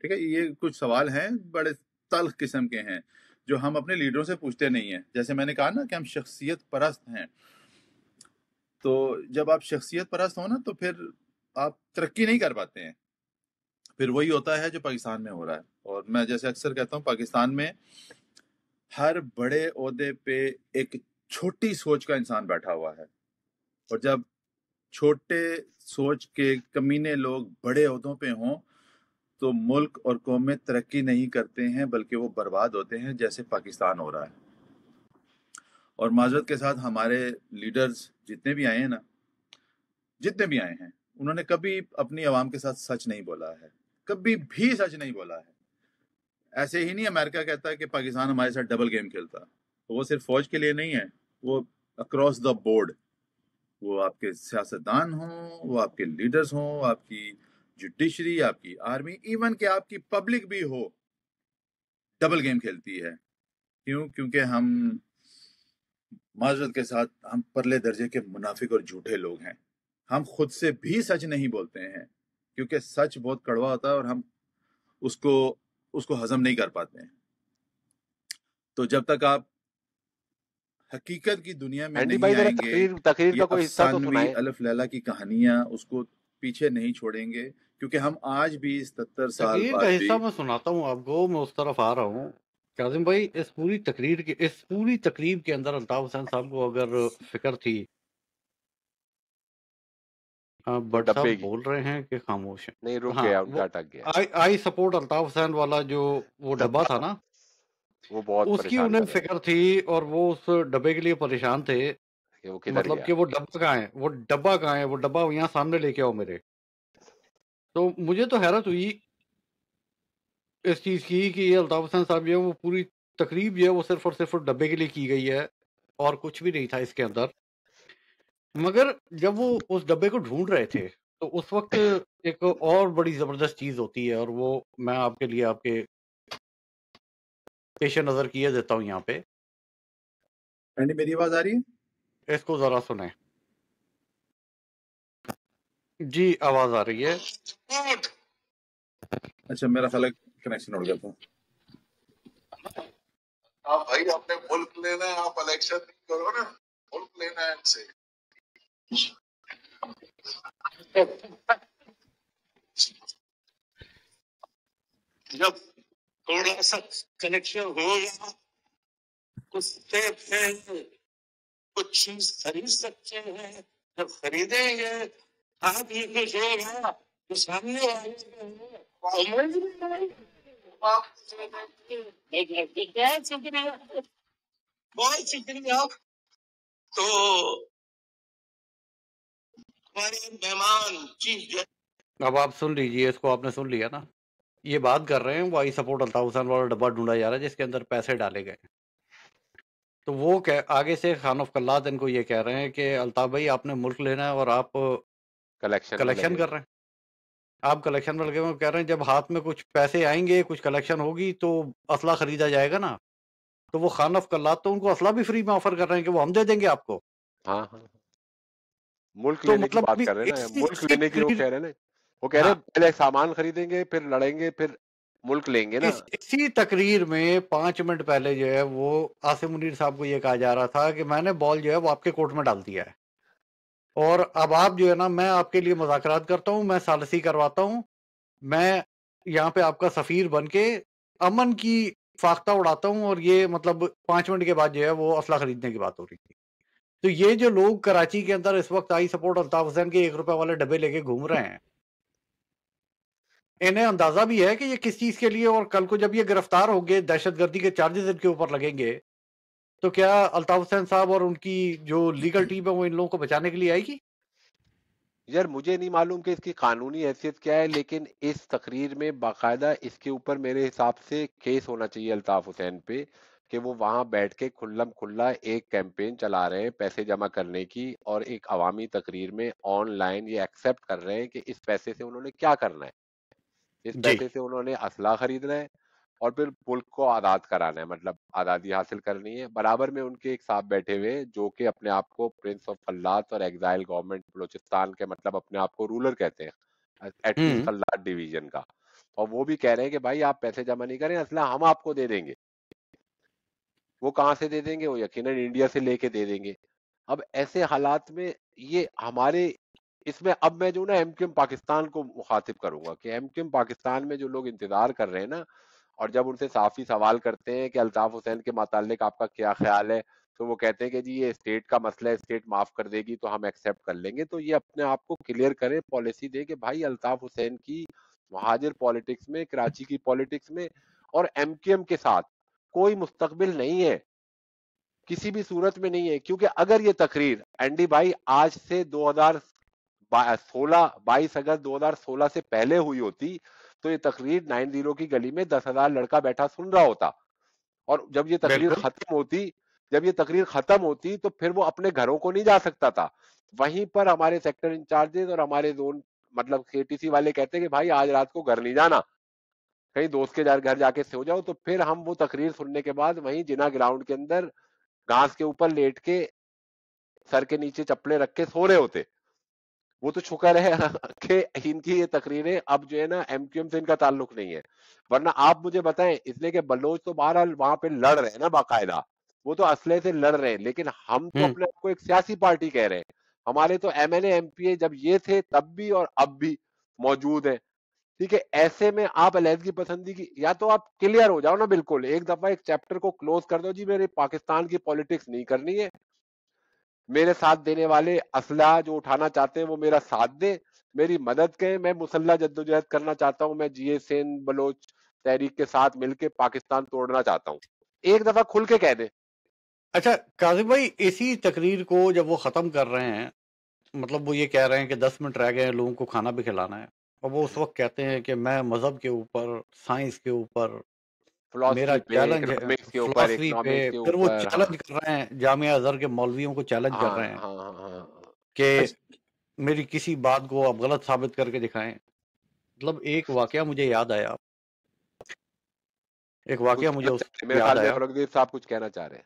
ٹھیک ہے، یہ کچھ سوال ہیں بڑے تلخ قسم کے ہیں جو ہم اپنے لیڈروں سے پوچھتے نہیں ہیں. جیسے میں نے کہا نا کہ ہم شخصیت پرست ہیں، تو جب آپ شخصیت پرست ہو نا تو پھر آپ ترقی نہیں کر پاتے ہیں. پھر وہی ہوتا ہے جو پاکستان میں ہو رہا ہے. اور میں جیسے اکثر کہتا ہوں، پاکستان میں ہر بڑے عہدے پہ ایک چھوٹی سوچ کا انسان بیٹھا ہوا ہے، اور جب چھوٹے سوچ کے کمینے لوگ بڑے عہدوں پہ ہوں تو ملک اور قومیں ترقی نہیں کرتے ہیں بلکہ وہ برباد ہوتے ہیں، جیسے پاکستان ہو رہا ہے. اور معذرت کے ساتھ ہمارے لیڈرز جتنے بھی آئے ہیں نا، جتنے بھی آئے ہیں، انہوں نے کبھی اپنی عوام کے ساتھ سچ نہیں بولا ہے، کبھی بھی سچ نہیں بولا ہے. ایسے ہی نہیں امریکہ کہتا ہے کہ پاکستان ہمارے ساتھ ڈبل گیم کھیلتا، وہ صرف فوج کے لیے نہیں ہے، وہ اکراس دا بورڈ، وہ آپ کے سیاستدان ہوں، وہ آپ کے لیڈرز ہوں، آپ کی جوڈیشری، آپ کی آرمی، ایون کہ آپ کی پبلک بھی ہو، ڈبل گیم کھیلتی ہے. کیوں؟ کیونکہ ہم معذرت کے ساتھ ہم پرلے درجے کے منافق اور جھوٹے لوگ ہیں. ہم خود سے بھی سچ نہیں بولتے ہیں کیونکہ سچ بہت کڑوا ہوتا ہے اور ہم اس کو ہضم نہیں کر پاتے ہیں. تو جب تک آپ حقیقت کی دنیا میں اینڈی نہیں بھائی ذرا آئیں گے، تقریر یہ کا کوئی حصہ تو افسانوی سنائے. الف لیلا کی کہانیاں اس کو پیچھے نہیں چھوڑیں گے، کیونکہ ہم آج بھی 77 سال تقریر بعد کا بھی حصہ میں سناتا ہوں آپ کو، میں اس طرف آ رہا ہوں. کاظم بھائی اس پوری تقریب کے اندر الطاف حسین صاحب کو اگر فکر تھی، تو بٹ صاحب ڈبے کی بول رہے ہیں کہ خاموش ہیں. نہیں، رک ہاں گیا، ان وہ کا اٹک گیا. آئی سپورٹ الطاف حسین والا جو وہ ڈبہ تھا نا، وہ بہت اس کی پریشان انہیں کر رہا فکر تھی، اور وہ اس ڈبے کے لیے پریشان تھے. ہے کہ وہ کدھر مطلب گیا. کہ وہ ڈبہ کہاں ہے، وہ ڈبہ یہاں سامنے لے کے آؤ میرے. تو مجھے تو حیرت ہوئی اس چیز کی کہ یہ الطاف حسین صاحب جو ہے وہ پوری تقریب جو ہے وہ صرف اور صرف ڈبے کے لیے کی گئی ہے، اور کچھ بھی نہیں تھا اس کے اندر. مگر جب وہ اس ڈبے کو ڈھونڈ رہے تھے تو اس وقت ایک اور بڑی زبردست چیز ہوتی ہے، اور وہ میں آپ کے لیے آپ کے پیش نظر کیے دیتا ہوں یہاں پہ. اینڈی میری آواز آ رہی ہے؟ اس کو ذرا سنیں. جی آواز آ رہی ہے. اچھا میرا خیال ہے کنیکشن اڑ گیا تھا. آپ بھائی اپنے ملک لینا ہے, آپ الیکشن نہیں کرو نا, ملک لینا ہے ان سے. جب تھوڑا سا کنیکشن ہوگا کچھ کچھ چیز خرید سکتے ہیں, جب خریدیں گے آپ یہ کچھ ہوگا تو سامنے بہت شکریہ. تو ہمارے مہمان چیف, اب آپ سن لیجئے, اس کو آپ نے سن لیا نا, یہ بات کر رہے ہیں وہ آئی سپورٹ الطاف حسین والا ڈبہ ڈھونڈا جا رہا ہے جس کے اندر پیسے ڈالے گئے. تو وہ آگے سے خان آف کلات ان کو یہ کہہ رہے ہیں کہ الطاف بھائی آپ نے ملک لینا ہے اور آپ کلیکشن کر رہے ہیں, آپ کلیکشن میں لگے ہوئے, کہہ رہے ہیں جب ہاتھ میں کچھ پیسے آئیں گے, کچھ کلیکشن ہوگی تو اسلحہ خریدا جائے گا نا. تو وہ خان آف کلات تو ان کو اسلحہ بھی فری میں آفر کر رہے ہیں کہ وہ ہم دے دیں گے آپ کو. ہاں ہاں, ملک تو لینے کی مطلب بات کر رہے ہیں نا, ملک اسی لینے کی وہ تقریر, کہہ رہے ہیں نا, وہ کہہ رہے ہاں ہیں پہلے سامان خریدیں گے پھر لڑیں گے پھر ملک لیں گے نا. اسی تقریر میں 5 منٹ پہلے جو ہے وہ عاصم منیر صاحب کو یہ کہا جا رہا تھا کہ میں نے بال جو ہے وہ آپ کے کورٹ میں ڈال دیا ہے, اور اب آپ جو ہے نا, میں آپ کے لیے مذاکرات کرتا ہوں, میں ثالثی کرواتا ہوں, میں یہاں پہ آپ کا سفیر بن کے امن کی فاختہ اڑاتا ہوں, اور یہ مطلب 5 منٹ کے بعد جو ہے وہ اسلحہ خریدنے کی بات ہو رہی تھی. تو یہ جو لوگ کراچی کے اندر اس وقت آئی سپورٹ الطاف حسین کے 1 روپے والے ڈبے لے کے گھوم رہے ہیں, انہیں اندازہ بھی ہے کہ یہ کس چیز کے لیے, اور کل کو جب یہ گرفتار ہو گئے, دہشت گردی کے چارجز ان کے اوپر لگیں گے, تو کیا الطاف حسین صاحب اور ان کی جو لیگل ٹیم ہے وہ ان لوگوں کو بچانے کے لیے آئے گی؟ یار مجھے نہیں معلوم کہ اس کی قانونی حیثیت کیا ہے, لیکن اس تقریر میں باقاعدہ اس کے اوپر میرے حساب سے کیس ہونا چاہیے الطاف حسین پہ, کہ وہ وہاں بیٹھ کے کھلم کھلا ایک کیمپین چلا رہے ہیں پیسے جمع کرنے کی, اور ایک عوامی تقریر میں آن لائن یہ ایکسیپٹ کر رہے ہیں کہ اس پیسے سے انہوں نے کیا کرنا ہے. اس جی پیسے سے انہوں نے اسلحہ خریدنا ہے اور پھر ملک کو آزاد کرانا ہے, مطلب آزادی حاصل کرنی ہے. برابر میں ان کے ایک صاحب بیٹھے ہوئے جو کہ اپنے آپ کو پرنس آف خلات اور ایگزائل گورنمنٹ بلوچستان کے, مطلب اپنے آپ کو رولر کہتے ہیں, ایٹ لیسٹ ہوں خلات ڈویژن کا, اور وہ بھی کہہ رہے ہیں کہ بھائی آپ پیسے جمع نہیں کریں, اسلحہ ہم آپ کو دے دیں گے. وہ کہاں سے دے دیں گے؟ وہ یقیناً انڈیا سے لے کے دے دیں گے. اب ایسے حالات میں یہ ہمارے اس میں, اب میں جو نا ایم کیو ایم پاکستان کو مخاطب کروں گا کہ ایم کیو ایم پاکستان میں جو لوگ انتظار کر رہے ہیں نا, اور جب ان سے صافی سوال کرتے ہیں کہ الطاف حسین کے متعلق آپ کا کیا خیال ہے, تو وہ کہتے ہیں کہ جی یہ اسٹیٹ کا مسئلہ ہے, اسٹیٹ معاف کر دے گی تو ہم ایکسیپٹ کر لیں گے. تو یہ اپنے آپ کو کلیئر کرے, پالیسی دے کہ بھائی الطاف حسین کی مہاجر پالیٹکس میں, کراچی کی پالیٹکس میں اور ایم کیو ایم کے ساتھ کوئی مستقبل نہیں ہے, کسی بھی صورت میں نہیں ہے. کیونکہ اگر یہ تقریر اینڈی بھائی آج سے 22 اگست 2016 سے پہلے ہوئی ہوتی تو یہ تقریر 90 کی گلی میں 10,000 لڑکا بیٹھا سن رہا ہوتا, اور جب یہ تقریر ختم ہوتی تو پھر وہ اپنے گھروں کو نہیں جا سکتا تھا. وہیں پر ہمارے سیکٹر انچارجز اور ہمارے زون مطلب کے ٹی سی والے کہتے ہیں کہ بھائی آج رات کو گھر نہیں جانا, کہیں دوست کے گھر جا کے سو جاؤ. تو پھر ہم وہ تقریر سننے کے بعد وہیں جنا گراؤنڈ کے اندر گھاس کے اوپر لیٹ کے سر کے نیچے چپلے رکھ کے سو رہے ہوتے. وہ تو شکر ہے کہ ان کی یہ تقریریں اب جو ہے نا ایم کیو ایم سے ان کا تعلق نہیں ہے, ورنہ آپ مجھے بتائیں, اس لیے کہ بلوچ تو بہرحال وہاں پہ لڑ رہے ہیں نا باقاعدہ, وہ تو اسلحے سے لڑ رہے ہیں, لیکن ہم تو اپنے آپ کو ایک سیاسی پارٹی کہہ رہے ہیں. ہمارے تو M N A M P A جب یہ تھے تب بھی اور اب بھی موجود ہیں. ٹھیک ہے, ایسے میں آپ علیحدگی پسندی کی, یا تو آپ کلیئر ہو جاؤ نا بالکل, ایک دفعہ ایک چیپٹر کو کلوز کر دو, جی میرے پاکستان کی پالیٹکس نہیں کرنی ہے, میرے ساتھ دینے والے اسلحہ جو اٹھانا چاہتے ہیں وہ میرا ساتھ دیں, میری مدد کریں, میں مسلح جدوجہد کرنا چاہتا ہوں, میں جی اے سین بلوچ تحریک کے ساتھ مل کے پاکستان توڑنا چاہتا ہوں. ایک دفعہ کھل کے کہہ دیں. اچھا کاظم بھائی, اسی تقریر کو جب وہ ختم کر رہے ہیں, مطلب وہ یہ کہہ رہے ہیں کہ 10 منٹ رہ گئے ہیں, لوگوں کو کھانا بھی کھلانا ہے, اور وہ اس وقت کہتے ہیں کہ میں مذہب کے اوپر, سائنس کے اوپر میرا فلاسفی پہ, چیلنج ہے, اکنامکس کے اوپر, فلاسفی پہ, اکنامکس کے پھر وہ اوپر. ہاں چیلنج کر رہے ہیں, جامعہ ازہر کے مولویوں کو چیلنج کر ہاں رہے ہیں ہاں ہاں. کہ اچھا, میری کسی بات کو آپ غلط ثابت کر کے دکھائیں. مطلب ایک واقعہ مجھے یاد آیا, ایک واقعہ کچھ مجھے کہنا اس چاہ رہے ہیں میرے یاد خیال میں, آیا. فروغدیر صاحب کچھ کہنا چاہ رہے ہیں.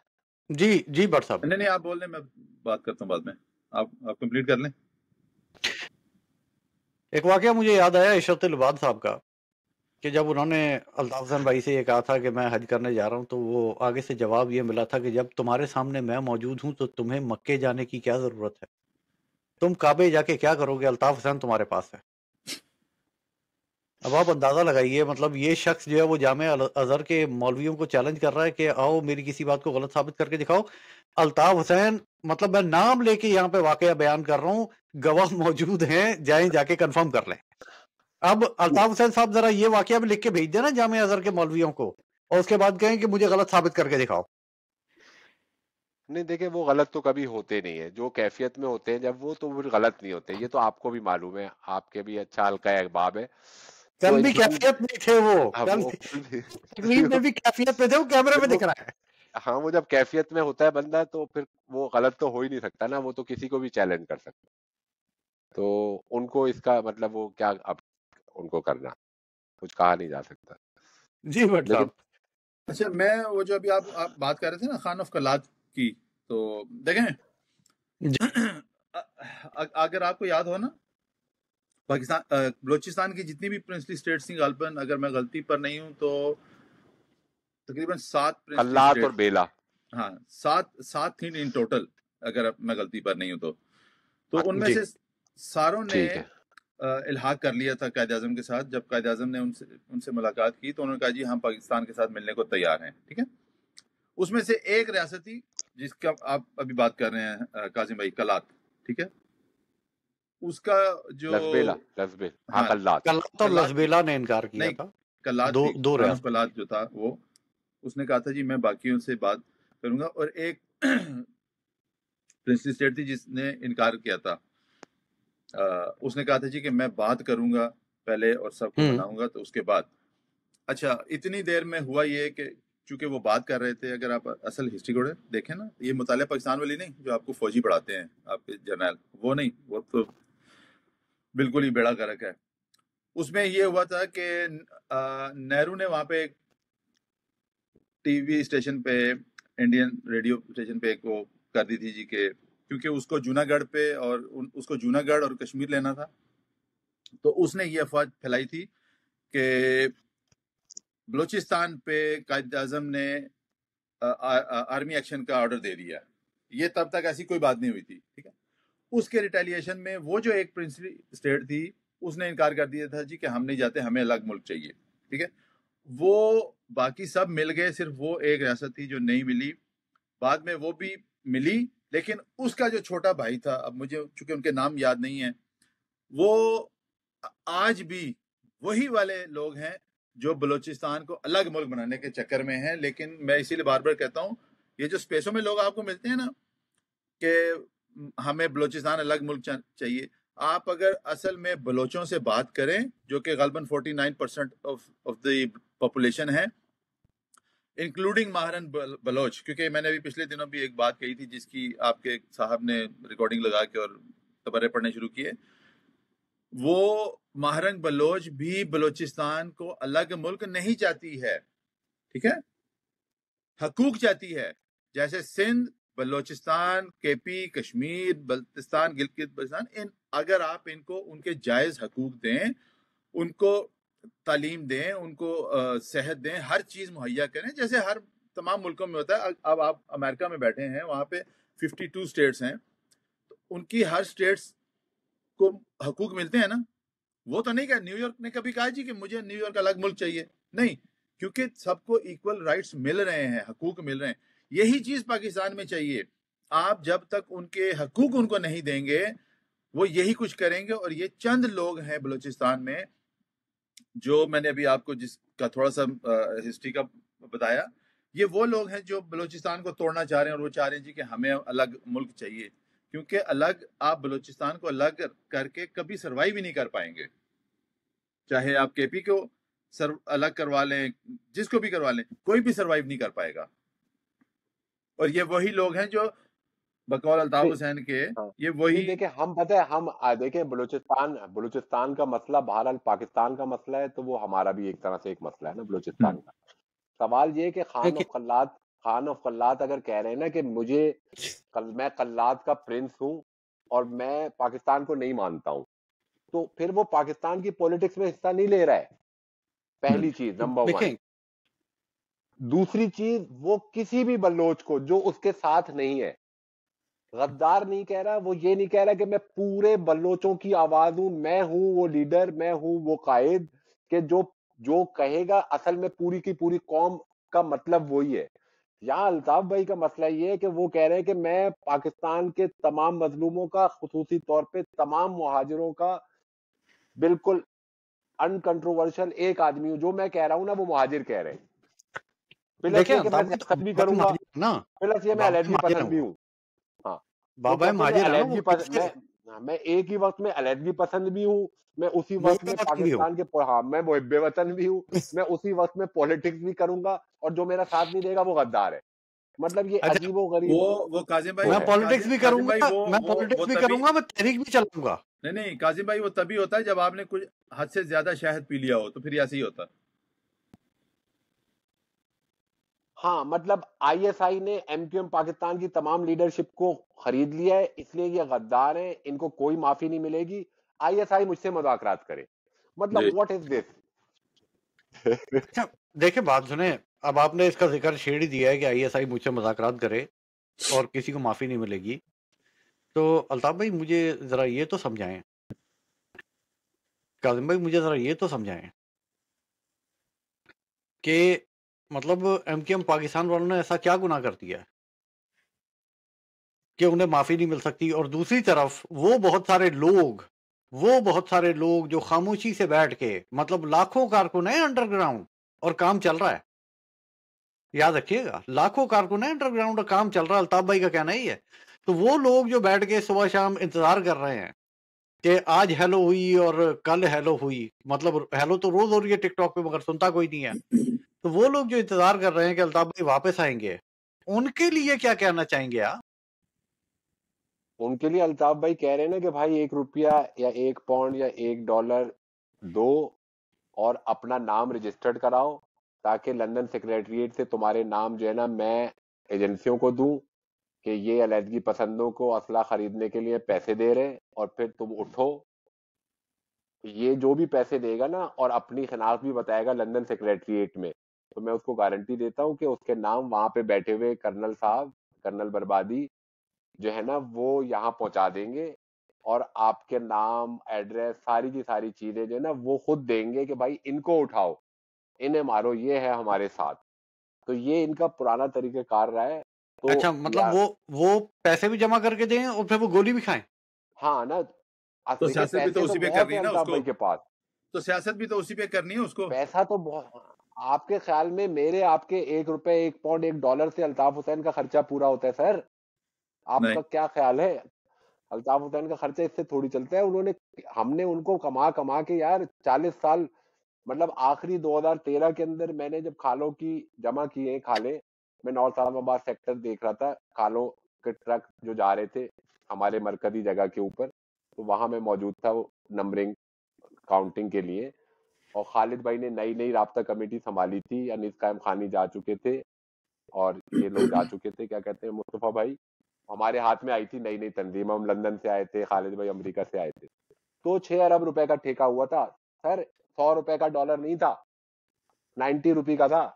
جی بٹ صاحب, نہیں آپ بول لیں, میں بات کرتا ہوں بعد میں, آپ کمپلیٹ کر لیں. ایک واقعہ مجھے یاد آیا عشرت العباد صاحب کا. کہ جب انہوں نے الطاف حسین بھائی سے یہ کہا تھا کہ میں حج کرنے جا رہا ہوں، تو وہ آگے سے جواب یہ ملا تھا کہ جب تمہارے سامنے میں موجود ہوں تو تمہیں مکے جانے کی کیا ضرورت ہے، تم کعبے جا کے کیا کرو گے، الطاف حسین تمہارے پاس ہے۔ اب آپ اندازہ لگائیے، مطلب یہ شخص جو ہے وہ جامعہ ازہر کے مولویوں کو چیلنج کر رہا ہے کہ آؤ میری کسی بات کو غلط ثابت کر کے دکھاؤ۔ الطاف حسین، مطلب میں نام لے کے یہاں پہ واقعہ بیان کر رہا ہوں، گواہ موجود ہیں، جائیں جا کے کنفرم کر لیں۔ اب الطاف حسین صاحب ذرا یہ واقعہ بھی لکھ کے بھیج دیں نا جامعہ ازہر کے مولویوں کو، اور اس کے بعد کہیں کہ مجھے غلط ثابت کر کے دکھاؤ۔ نہیں دیکھیں، وہ غلط تو کبھی ہوتے نہیں ہے، جو کیفیت میں ہوتے ہیں جب وہ تو پھر غلط نہیں ہوتے، یہ تو آپ کو بھی معلوم ہے، آپ کے بھی اچھا حلقہ احباب ہے تو کل بھی انسان کیفیت میں تھے وہ، کل وہ تقریب میں بھی کیفیت میں تھے، وہ کیمرے پھر میں وہ دکھ رہا ہے۔ ہاں وہ جب کیفیت میں ہوتا ہے بندہ تو پھر وہ غلط تو ہو ہی نہیں سکتا نا، وہ تو کسی کو بھی چیلنج کر سکتا، تو ان کو اس کا مطلب وہ کیا اب ان کو کرنا، کچھ کہا نہیں جا سکتا، جی بٹ لیکن صاحب، اچھا، میں وہ جو ابھی آپ بات کر رہے تھے نا خان آف کلات کی، تو دیکھیں اگر آپ کو یاد ہو نا، پاکستان بلوچستان کی جتنی بھی پرنسلی اسٹیٹس تھیں غالباً، اگر میں غلطی پر نہیں ہوں تو تقریباً 7 پرنسلی قلات اور اسٹیٹ، بیلا، ہاں 7 تھیں ان ٹوٹل، اگر میں غلطی پر نہیں ہوں تو ان میں جی سے ساروں نے ٹھیک ہے، الحاق کر لیا تھا قائد اعظم کے ساتھ۔ جب قائد اعظم نے ان سے ملاقات کی تو انہوں نے کہا جی ہم پاکستان کے ساتھ ملنے کو تیار ہیں، ٹھیک ہے۔ اس میں سے ایک ریاست تھی جس کا آپ ابھی بات کر رہے ہیں کاظم بھائی، کلات، ٹھیک ہے۔ اس کا جو لذبیل ہاں ہاں قلات، کلات اور کلات تھی، لزبیلا نے انکار کیا نہیں تھا، کلات دو تھی، دو خان آف ریاستیں۔ کلات جو تھا وہ، اس نے کہا تھا جی میں باقیوں سے بات کروں گا، اور ایک پرنسلی اسٹیٹ تھی جس نے انکار کیا تھا، اس نے کہا تھا جی کہ میں بات کروں گا پہلے اور سب کو مناؤں گا تو اس کے بعد۔ اچھا، اتنی دیر میں ہوا یہ کہ چونکہ وہ بات کر رہے تھے، اگر آپ اصل ہسٹری کو دیکھیں نا، یہ مطالعہ پاکستان والی نہیں جو آپ کو فوجی پڑھاتے ہیں آپ کے جرنیل، وہ نہیں، وہ تو بالکل ہی بیڑا گرک ہے۔ اس میں یہ ہوا تھا کہ نہرو نے وہاں پہ ٹی وی اسٹیشن پہ، انڈین ریڈیو اسٹیشن پہ کو کر دی تھی جی کہ کیونکہ اس کو جوناگڑھ پہ اور اس کو جوناگڑھ اور کشمیر لینا تھا، تو اس نے یہ افواج پھیلائی تھی کہ بلوچستان پہ قائد اعظم نے آرمی ایکشن کا آرڈر دے دیا۔ یہ تب تک ایسی کوئی بات نہیں ہوئی تھی، ٹھیک ہے۔ اس کے ریٹیلیشن میں وہ جو ایک پرنسلی اسٹیٹ تھی اس نے انکار کر دیا تھا جی کہ ہم نہیں جاتے، ہمیں الگ ملک چاہیے، ٹھیک ہے۔ وہ باقی سب مل گئے، صرف وہ ایک ریاست تھی جو نہیں ملی۔ بعد میں وہ بھی ملی، لیکن اس کا جو چھوٹا بھائی تھا، اب مجھے چونکہ ان کے نام یاد نہیں ہیں، وہ آج بھی وہی والے لوگ ہیں جو بلوچستان کو الگ ملک بنانے کے چکر میں ہیں۔ لیکن میں اسی لیے بار بار کہتا ہوں، یہ جو اسپیسوں میں لوگ آپ کو ملتے ہیں نا کہ ہمیں بلوچستان الگ ملک چاہیے، آپ اگر اصل میں بلوچوں سے بات کریں جو کہ غالباً 49% آف دی پاپولیشن ہے، انکلوڈنگ ماہرن بلوچ، کیونکہ میں نے ابھی پچھلے دنوں بھی ایک بات کہی تھی جس کی آپ کے صاحب نے ریکارڈنگ لگا کے اور تبرے پڑھنے شروع کیے، وہ ماہرنگ بلوچ بھی بلوچستان کو الگ ملک نہیں چاہتی ہے، ٹھیک ہے، حقوق چاہتی ہے، جیسے سندھ، بلوچستان، کے پی، کشمیر، بلتستان، گلگت بلتستان، اگر آپ ان کو ان کے جائز حقوق دیں، ان کو تعلیم دیں، ان کو صحت دیں، ہر چیز مہیا کریں جیسے ہر تمام ملکوں میں ہوتا ہے۔ اب آپ امریکہ میں بیٹھے ہیں، وہاں پہ 52 اسٹیٹس ہیں، تو ان کی ہر اسٹیٹس کو حقوق ملتے ہیں نا۔ وہ تو نہیں کہ نیو یارک نے کبھی کہا جی کہ مجھے نیو یارک الگ ملک چاہیے، نہیں، کیونکہ سب کو ایکول رائٹس مل رہے ہیں، حقوق مل رہے ہیں۔ یہی چیز پاکستان میں چاہیے۔ آپ جب تک ان کے حقوق ان کو نہیں دیں گے، وہ یہی کچھ کریں گے، اور یہ چند لوگ ہیں بلوچستان میں جو میں نے ابھی آپ کو جس کا تھوڑا سا ہسٹری کا بتایا، یہ وہ لوگ ہیں جو بلوچستان کو توڑنا چاہ رہے ہیں، اور وہ چاہ رہے ہیں جی کہ ہمیں الگ ملک چاہیے، کیونکہ الگ آپ بلوچستان کو الگ کر کے کبھی سروائیو بھی نہیں کر پائیں گے، چاہے آپ کے پی کو الگ کروا لیں، جس کو بھی کروا لیں، کوئی بھی سروائیو نہیں کر پائے گا۔ اور یہ وہی لوگ ہیں جو بقول الطاف حسین کے، یہ وہی دیکھیں ہم پتہ ہے، ہم دیکھیں بلوچستان کا مسئلہ بہرحال پاکستان کا مسئلہ ہے، تو وہ ہمارا بھی ایک طرح سے ایک مسئلہ ہے نا بلوچستان کا۔ سوال یہ ہے کہ خان آف قلات اگر کہہ رہے ہیں نا کہ میں قلات کا پرنس ہوں اور میں پاکستان کو نہیں مانتا ہوں، تو پھر وہ پاکستان کی پولیٹکس میں حصہ نہیں لے رہا ہے، پہلی چیز نمبر 1. دیکھیں دوسری چیز وہ کسی بھی بلوچ کو جو اس کے ساتھ نہیں ہے غدار نہیں کہہ رہا, وہ یہ نہیں کہہ رہا کہ میں پورے بلوچوں کی آواز ہوں, میں ہوں وہ لیڈر, میں ہوں وہ قائد, کہ جو کہے گا اصل میں پوری کی پوری قوم کا مطلب وہی ہے. یہاں الطاف بھائی کا مسئلہ یہ ہے کہ وہ کہہ رہے ہیں کہ میں پاکستان کے تمام مظلوموں کا, خصوصی طور پہ تمام مہاجروں کا بالکل انکنٹروورشل ایک آدمی ہوں. جو میں کہہ رہا ہوں نا وہ مہاجر کہہ رہے ہیں. پلس دیکھیں یہ کہ میں سیاست بھی کروں گا, نا پلس یہ میں علیحدگی پسند بھی ہوں. ہاں بابا مہاجر ہے نا, میں ایک ہی وقت میں علیحدگی پسند بھی ہوں, میں اسی وقت میں پاکستان کے, ہاں میں محب وطن بھی ہوں, میں اسی وقت میں پولیٹکس بھی کروں گا, اور جو میرا ساتھ نہیں دے گا وہ غدار ہے. مطلب یہ عجیب و غریب. وہ کاظم بھائی میں پولیٹکس بھی کروں گا, میں پولیٹکس بھی کروں گا, میں تحریک بھی چلاؤں گا. نہیں کاظم بھائی وہ تبھی ہوتا ہے جب آپ نے کچھ حد سے زیادہ شہد پی لیا ہو, تو پھر ایسے ہی ہوتا. ہاں مطلب آئی ایس آئی نے ایم کیو ایم پاکستان کی تمام لیڈرشپ کو خرید لیا ہے, اس لیے یہ غدار ہیں, ان کو کوئی معافی نہیں ملے گی. آئی ایس آئی مجھ سے مذاکرات کرے, مطلب واٹ از دس. دیکھیں بات سنیں, اب آپ نے اس کا ذکر چھیڑ ہی دیا ہے کہ آئی ایس آئی مجھ سے مذاکرات کرے اور کسی کو معافی نہیں ملے گی, تو الطاف بھائی مجھے ذرا یہ تو سمجھائیں, کاظم بھائی مجھے ذرا یہ تو سمجھائیں کہ مطلب ایم کیو ایم پاکستان والوں نے ایسا کیا گناہ کر دیا ہے کہ انہیں معافی نہیں مل سکتی, اور دوسری طرف وہ بہت سارے لوگ جو خاموشی سے بیٹھ کے, مطلب لاکھوں کارکن ہیں انڈر گراؤنڈ اور کام چل رہا ہے, یاد رکھیے گا, لاکھوں کارکن ہیں انڈر گراؤنڈ اور کام چل رہا ہے. الطاف بھائی کا کہنا ہی ہے. تو وہ لوگ جو بیٹھ کے صبح شام انتظار کر رہے ہیں کہ آج ہیلو ہوئی اور کل ہیلو ہوئی, مطلب ہیلو تو روز ہو رہی ہے ٹک ٹاک پہ مگر سنتا کوئی نہیں ہے, تو وہ لوگ جو انتظار کر رہے ہیں کہ الطاف بھائی واپس آئیں گے, ان کے لیے کیا کہنا چاہیں گے آپ؟ ان کے لیے الطاف بھائی کہہ رہے ہیں نا کہ بھائی ₹1 یا £1 یا $1 دو اور اپنا نام رجسٹرڈ کراؤ, تاکہ لندن سیکریٹریٹ سے تمہارے نام جو ہے نا میں ایجنسیوں کو دوں کہ یہ علیحدگی پسندوں کو اسلحہ خریدنے کے لیے پیسے دے رہے ہیں, اور پھر تم اٹھو. یہ جو بھی پیسے دے گا نا اور اپنی شناخت بھی بتائے گا لندن سیکریٹریٹ میں, تو میں اس کو گارنٹی دیتا ہوں کہ اس کے نام وہاں پہ بیٹھے ہوئے کرنل صاحب, کرنل بربادی جو ہے نا وہ یہاں پہنچا دیں گے, اور آپ کے نام, ایڈریس, ساری کی ساری چیزیں جو ہے نا وہ خود دیں گے کہ بھائی ان کو اٹھاؤ, انہیں مارو, یہ ہے ہمارے ساتھ. تو یہ ان کا پرانا طریقہ کار رہا ہے. تو اچھا مطلب وہ پیسے بھی جمع کر کے دیں اور پھر وہ گولی بھی کھائیں. ہاں نا, تو سیاست بھی تو اسی پہ کرنی ہے نا اس کو, کے پاس تو سیاست بھی تو اسی پہ کرنی ہے اس کو. پیسہ تو بہت, آپ کے خیال میں میرے آپ کے ₹1, £1, $1 سے الطاف حسین کا خرچہ پورا ہوتا ہے سر؟ آپ کا کیا خیال ہے؟ الطاف حسین کا خرچہ اس سے تھوڑی چلتا ہے. ہم نے ان کو کما کے یار 40 سال, مطلب آخری 2013 کے اندر میں نے جب کھالوں کی جمع کیے کھالے, میں نارتھ اسلام آباد سیکٹر دیکھ رہا تھا, کھالوں کے ٹرک جو جا رہے تھے ہمارے مرکزی جگہ کے اوپر, تو وہاں میں موجود تھا وہ نمبرنگ کاؤنٹنگ کے لیے, اور خالد بھائی نے نئی رابطہ کمیٹی سنبھالی تھی, انیس قائم خانی جا چکے تھے, اور یہ لوگ جا چکے تھے, کیا کہتے ہیں مصطفیٰ بھائی, ہمارے ہاتھ میں آئی تھی نئی تنظیم, ہم لندن سے آئے تھے, خالد بھائی امریکہ سے آئے تھے, تو 6 ارب روپے کا ٹھیکہ ہوا تھا سر. 100 روپے کا ڈالر نہیں تھا, 90 روپے کا تھا.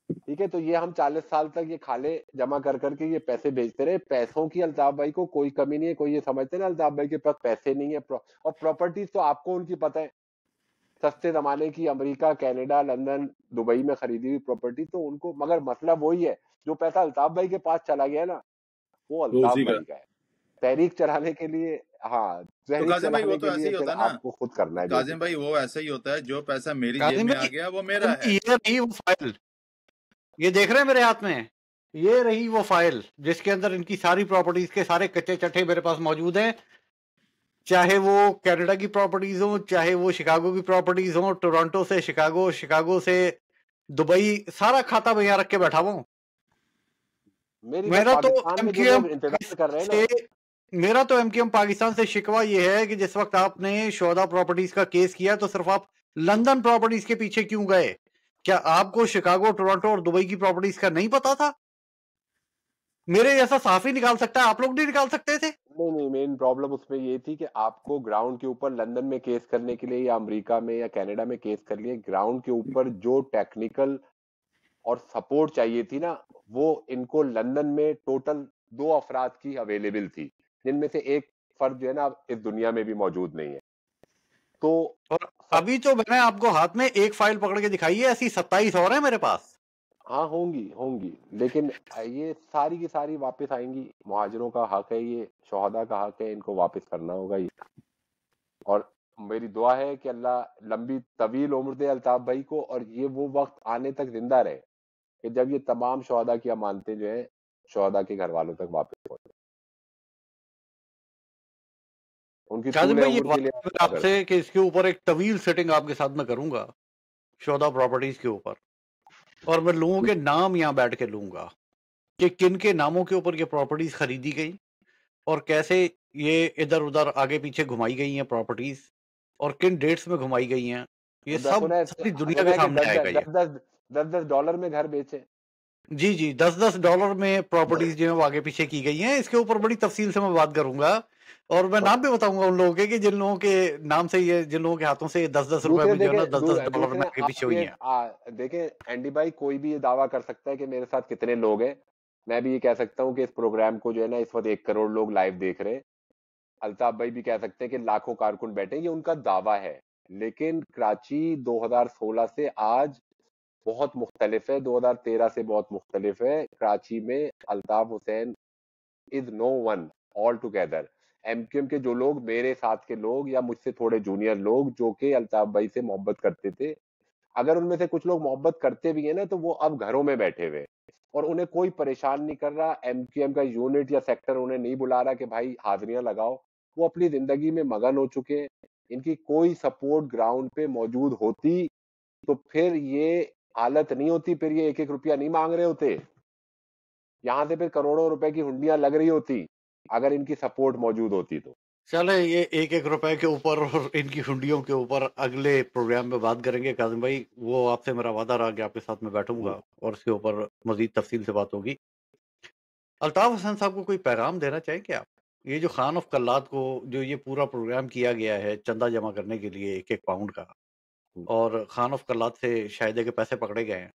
ٹھیک ہے, تو یہ ہم 40 سال تک یہ کھالے جمع کر کے یہ پیسے بھیجتے رہے. پیسوں کی الطاف بھائی کو کوئی کمی نہیں ہے. کوئی یہ سمجھتے نا الطاف بھائی کے پاس پیسے نہیں ہے, اور پراپرٹیز تو آپ کو ان کی پتہ ہے, سستے زمانے کی امریکہ, کینیڈا, لندن, دبئی میں خریدی ہوئی پراپرٹی تو ان کو, مگر مسئلہ وہی ہے, جو پیسہ الطاف بھائی کے پاس چلا گیا نا وہ الطاف بھائی کا ہے. تحریک چلانے کے لیے, ہاں تحریک چلانے کے لیے پھر آپ کو خود کرنا ہے. کاظم بھائی وہ ایسا ہی ہوتا ہے, جو پیسہ میری جیب میں آ گیا وہ میرا ہے. یہ رہی وہ فائل, یہ دیکھ رہے ہیں میرے ہاتھ میں, یہ رہی وہ فائل جس کے اندر ان کی ساری پراپرٹیز کے سارے کچے چٹھے میرے پاس موجود ہیں, چاہے وہ کینیڈا کی پراپرٹیز ہوں, چاہے وہ شکاگو کی پراپرٹیز ہوں, ٹورانٹو سے شکاگو, شکاگو سے دبئی, سارا کھاتا میں یہاں رکھ کے بیٹھا ہوں. میرا تو ایم کیو ایم پاکستان سے شکوہ یہ ہے کہ جس وقت آپ نے شہداء پراپرٹیز کا کیس کیا تو صرف آپ لندن پراپرٹیز کے پیچھے کیوں گئے؟ کیا آپ کو شکاگو, ٹورانٹو اور دبئی کی پراپرٹیز کا نہیں پتا تھا؟ میرے جیسا صحافی نکال سکتا ہے, آپ لوگ نہیں نکال سکتے تھے؟ نہیں, مین پرابلم اس میں یہ تھی کہ آپ کو گراؤنڈ کے اوپر لندن میں کیس کرنے کے لیے یا امریکہ میں یا کینیڈا میں کیس کر لیے, گراؤنڈ کے اوپر جو ٹیکنیکل اور سپورٹ چاہیے تھی نا, وہ ان کو لندن میں ٹوٹل 2 افراد کی اویلیبل تھی, جن میں سے ایک فرد جو ہے نا اس دنیا میں بھی موجود نہیں ہے. تو اور ابھی تو میں نے آپ کو ہاتھ میں ایک فائل پکڑ کے دکھائی ہے, ایسی 27 اور ہیں میرے پاس. ہاں ہوں گی, لیکن یہ ساری کی ساری واپس آئیں گی. مہاجروں کا حق ہے, یہ شہداء کا حق ہے, ان کو واپس کرنا ہوگا یہ. اور میری دعا ہے کہ اللہ لمبی طویل عمر دے الطاف بھائی کو, اور یہ وہ وقت آنے تک زندہ رہے کہ جب یہ تمام شہداء کی امانتیں جو ہیں شہداء کے گھر والوں تک واپس پہنچے. ان کی کاظم طول بھائی, یہ عمر کے لیے وعدہ ہے آپ سے کہ اس کے اوپر ایک طویل سیٹنگ آپ کے ساتھ میں کروں گا شہداء پراپرٹیز کے اوپر, اور میں لوگوں کے نام یہاں بیٹھ کے لوں گا کہ کن کے ناموں کے اوپر یہ پراپرٹیز خریدی گئی اور کیسے یہ ادھر ادھر آگے پیچھے گھمائی گئی ہیں پراپرٹیز, اور کن ڈیٹس میں گھمائی گئی ہیں. یہ سب ساری دنیا کے سامنے آئے گا. یہ $10 میں گھر بیچے, جی $10 میں پراپرٹیز جو ہیں وہ آگے پیچھے کی گئی ہیں. اس کے اوپر بڑی تفصیل سے میں بات کروں گا, اور میں نام بھی بتاؤں گا ان لوگوں کے کہ جن لوگوں کے نام سے یہ, جن لوگوں کے ہاتھوں سے $10 روپے میں جو ہے نا $10 میں آگے پیچھے ہوئی ہیں. دیکھیں اینڈی بھائی, کوئی بھی یہ دعویٰ کر سکتا ہے کہ میرے ساتھ کتنے لوگ ہیں. میں بھی یہ کہہ سکتا ہوں کہ اس پروگرام کو جو ہے نا اس وقت 1 کروڑ لوگ لائیو دیکھ رہے ہیں. الطاف بھائی بھی کہہ سکتے ہیں کہ لاکھوں کارکن بیٹھے, یہ ان کا دعویٰ ہے. لیکن کراچی 2016 سے آج بہت مختلف ہے, 2013 سے بہت مختلف ہے. کراچی میں Altaf Hussain is no one all together. M Q M کے جو لوگ, میرے ساتھ کے لوگ یا مجھ سے تھوڑے جونیئر لوگ جو کہ الطاف بھائی سے محبت کرتے تھے, اگر ان میں سے کچھ لوگ محبت کرتے بھی ہیں نا تو وہ اب گھروں میں بیٹھے ہوئے, اور انہیں کوئی پریشان نہیں کر رہا. ایم کیو ایم کا یونٹ یا سیکٹر انہیں نہیں بلا رہا کہ بھائی حاضریاں لگاؤ. وہ اپنی زندگی میں مگن ہو چکے ہیں. ان کی کوئی سپورٹ گراؤنڈ پہ موجود ہوتی تو پھر یہ حالت نہیں ہوتی, پھر یہ 1-1 روپیہ نہیں مانگ رہے ہوتے. یہاں سے پھر کروڑوں روپے کی ہنڈیاں لگ رہی ہوتی اگر ان کی سپورٹ موجود ہوتی تو. چلے یہ 1-1 روپے کے اوپر اور ان کی ہنڈیوں کے اوپر اگلے پروگرام میں بات کریں گے کاظم بھائی. وہ آپ سے میرا وعدہ رہا کہ آپ کے ساتھ میں بیٹھوں گا اور اس کے اوپر مزید تفصیل سے بات ہوگی. الطاف حسین صاحب کو کوئی پیغام دینا چاہیں کہ آپ, یہ جو خان آف کلات کو جو یہ پورا پروگرام کیا گیا ہے چندہ جمع کرنے کے لیے 1-1 پاؤنڈ کا, اور خان آف کلات سے شاہدے کے پیسے پکڑے گئے ہیں,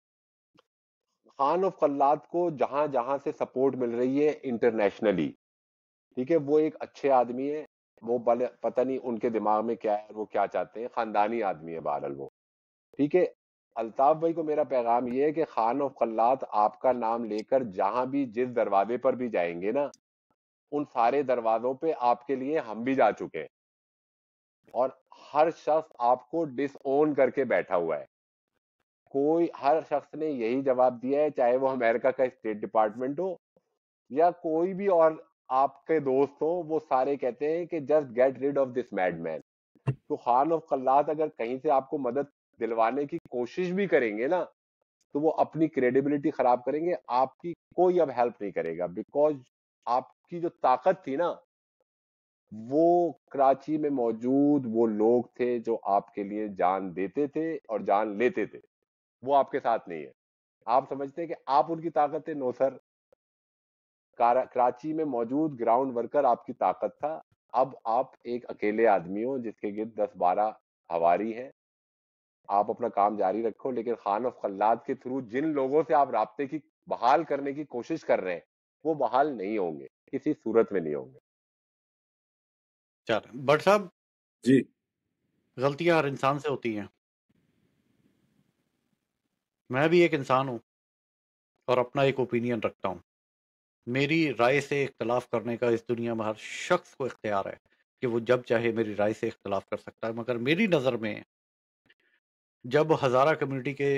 خان آف کلات کو جہاں جہاں سے سپورٹ مل رہی ہے انٹرنیشنلی, ٹھیک ہے, وہ ایک اچھے آدمی ہے. وہ پتہ نہیں ان کے دماغ میں کیا ہے, وہ کیا چاہتے ہیں, خاندانی آدمی ہے بہرحال وہ, ٹھیک ہے. الطاف بھائی کو میرا پیغام یہ ہے کہ خان آف کلات آپ کا نام لے کر جہاں بھی جس دروازے پر بھی جائیں گے نا, ان سارے دروازوں پہ آپ کے لیے ہم بھی جا چکے ہیں, اور ہر شخص آپ کو ڈس اون کر کے بیٹھا ہوا ہے. ہر شخص نے یہی جواب دیا ہے, چاہے وہ امریکہ کا اسٹیٹ ڈپارٹمنٹ ہو یا کوئی بھی اور آپ کے دوست ہو, وہ سارے کہتے ہیں کہ just get rid of this mad man. تو خان آف کلات اگر کہیں سے آپ کو مدد دلوانے کی کوشش بھی کریں گے نا تو وہ اپنی کریڈیبلٹی خراب کریں گے, آپ کی کوئی اب ہیلپ نہیں کرے گا. بیکاز آپ کی جو طاقت تھی نا, وہ کراچی میں موجود وہ لوگ تھے جو آپ کے لیے جان دیتے تھے اور جان لیتے تھے, وہ آپ کے ساتھ نہیں ہے. آپ سمجھتے ہیں کہ آپ ان کی طاقت ہے؟ نو سر. کراچی میں موجود گراؤنڈ ورکر آپ کی طاقت تھا. اب آپ ایک اکیلے آدمی ہو جس کے گرد 10-12 ہواری ہیں. آپ اپنا کام جاری رکھو, لیکن خان آف کلات کے تھرو جن لوگوں سے آپ رابطے کی بحال کرنے کی کوشش کر رہے ہیں وہ بحال نہیں ہوں گے, کسی صورت میں نہیں ہوں گے. چل بٹ صاحب جی غلطیاں ہر انسان سے ہوتی ہیں, میں بھی ایک انسان ہوں اور اپنا ایک اوپینین رکھتا ہوں. میری رائے سے اختلاف کرنے کا اس دنیا میں ہر شخص کو اختیار ہے کہ وہ جب چاہے میری رائے سے اختلاف کر سکتا ہے, مگر میری نظر میں جب ہزارہ کمیونٹی کے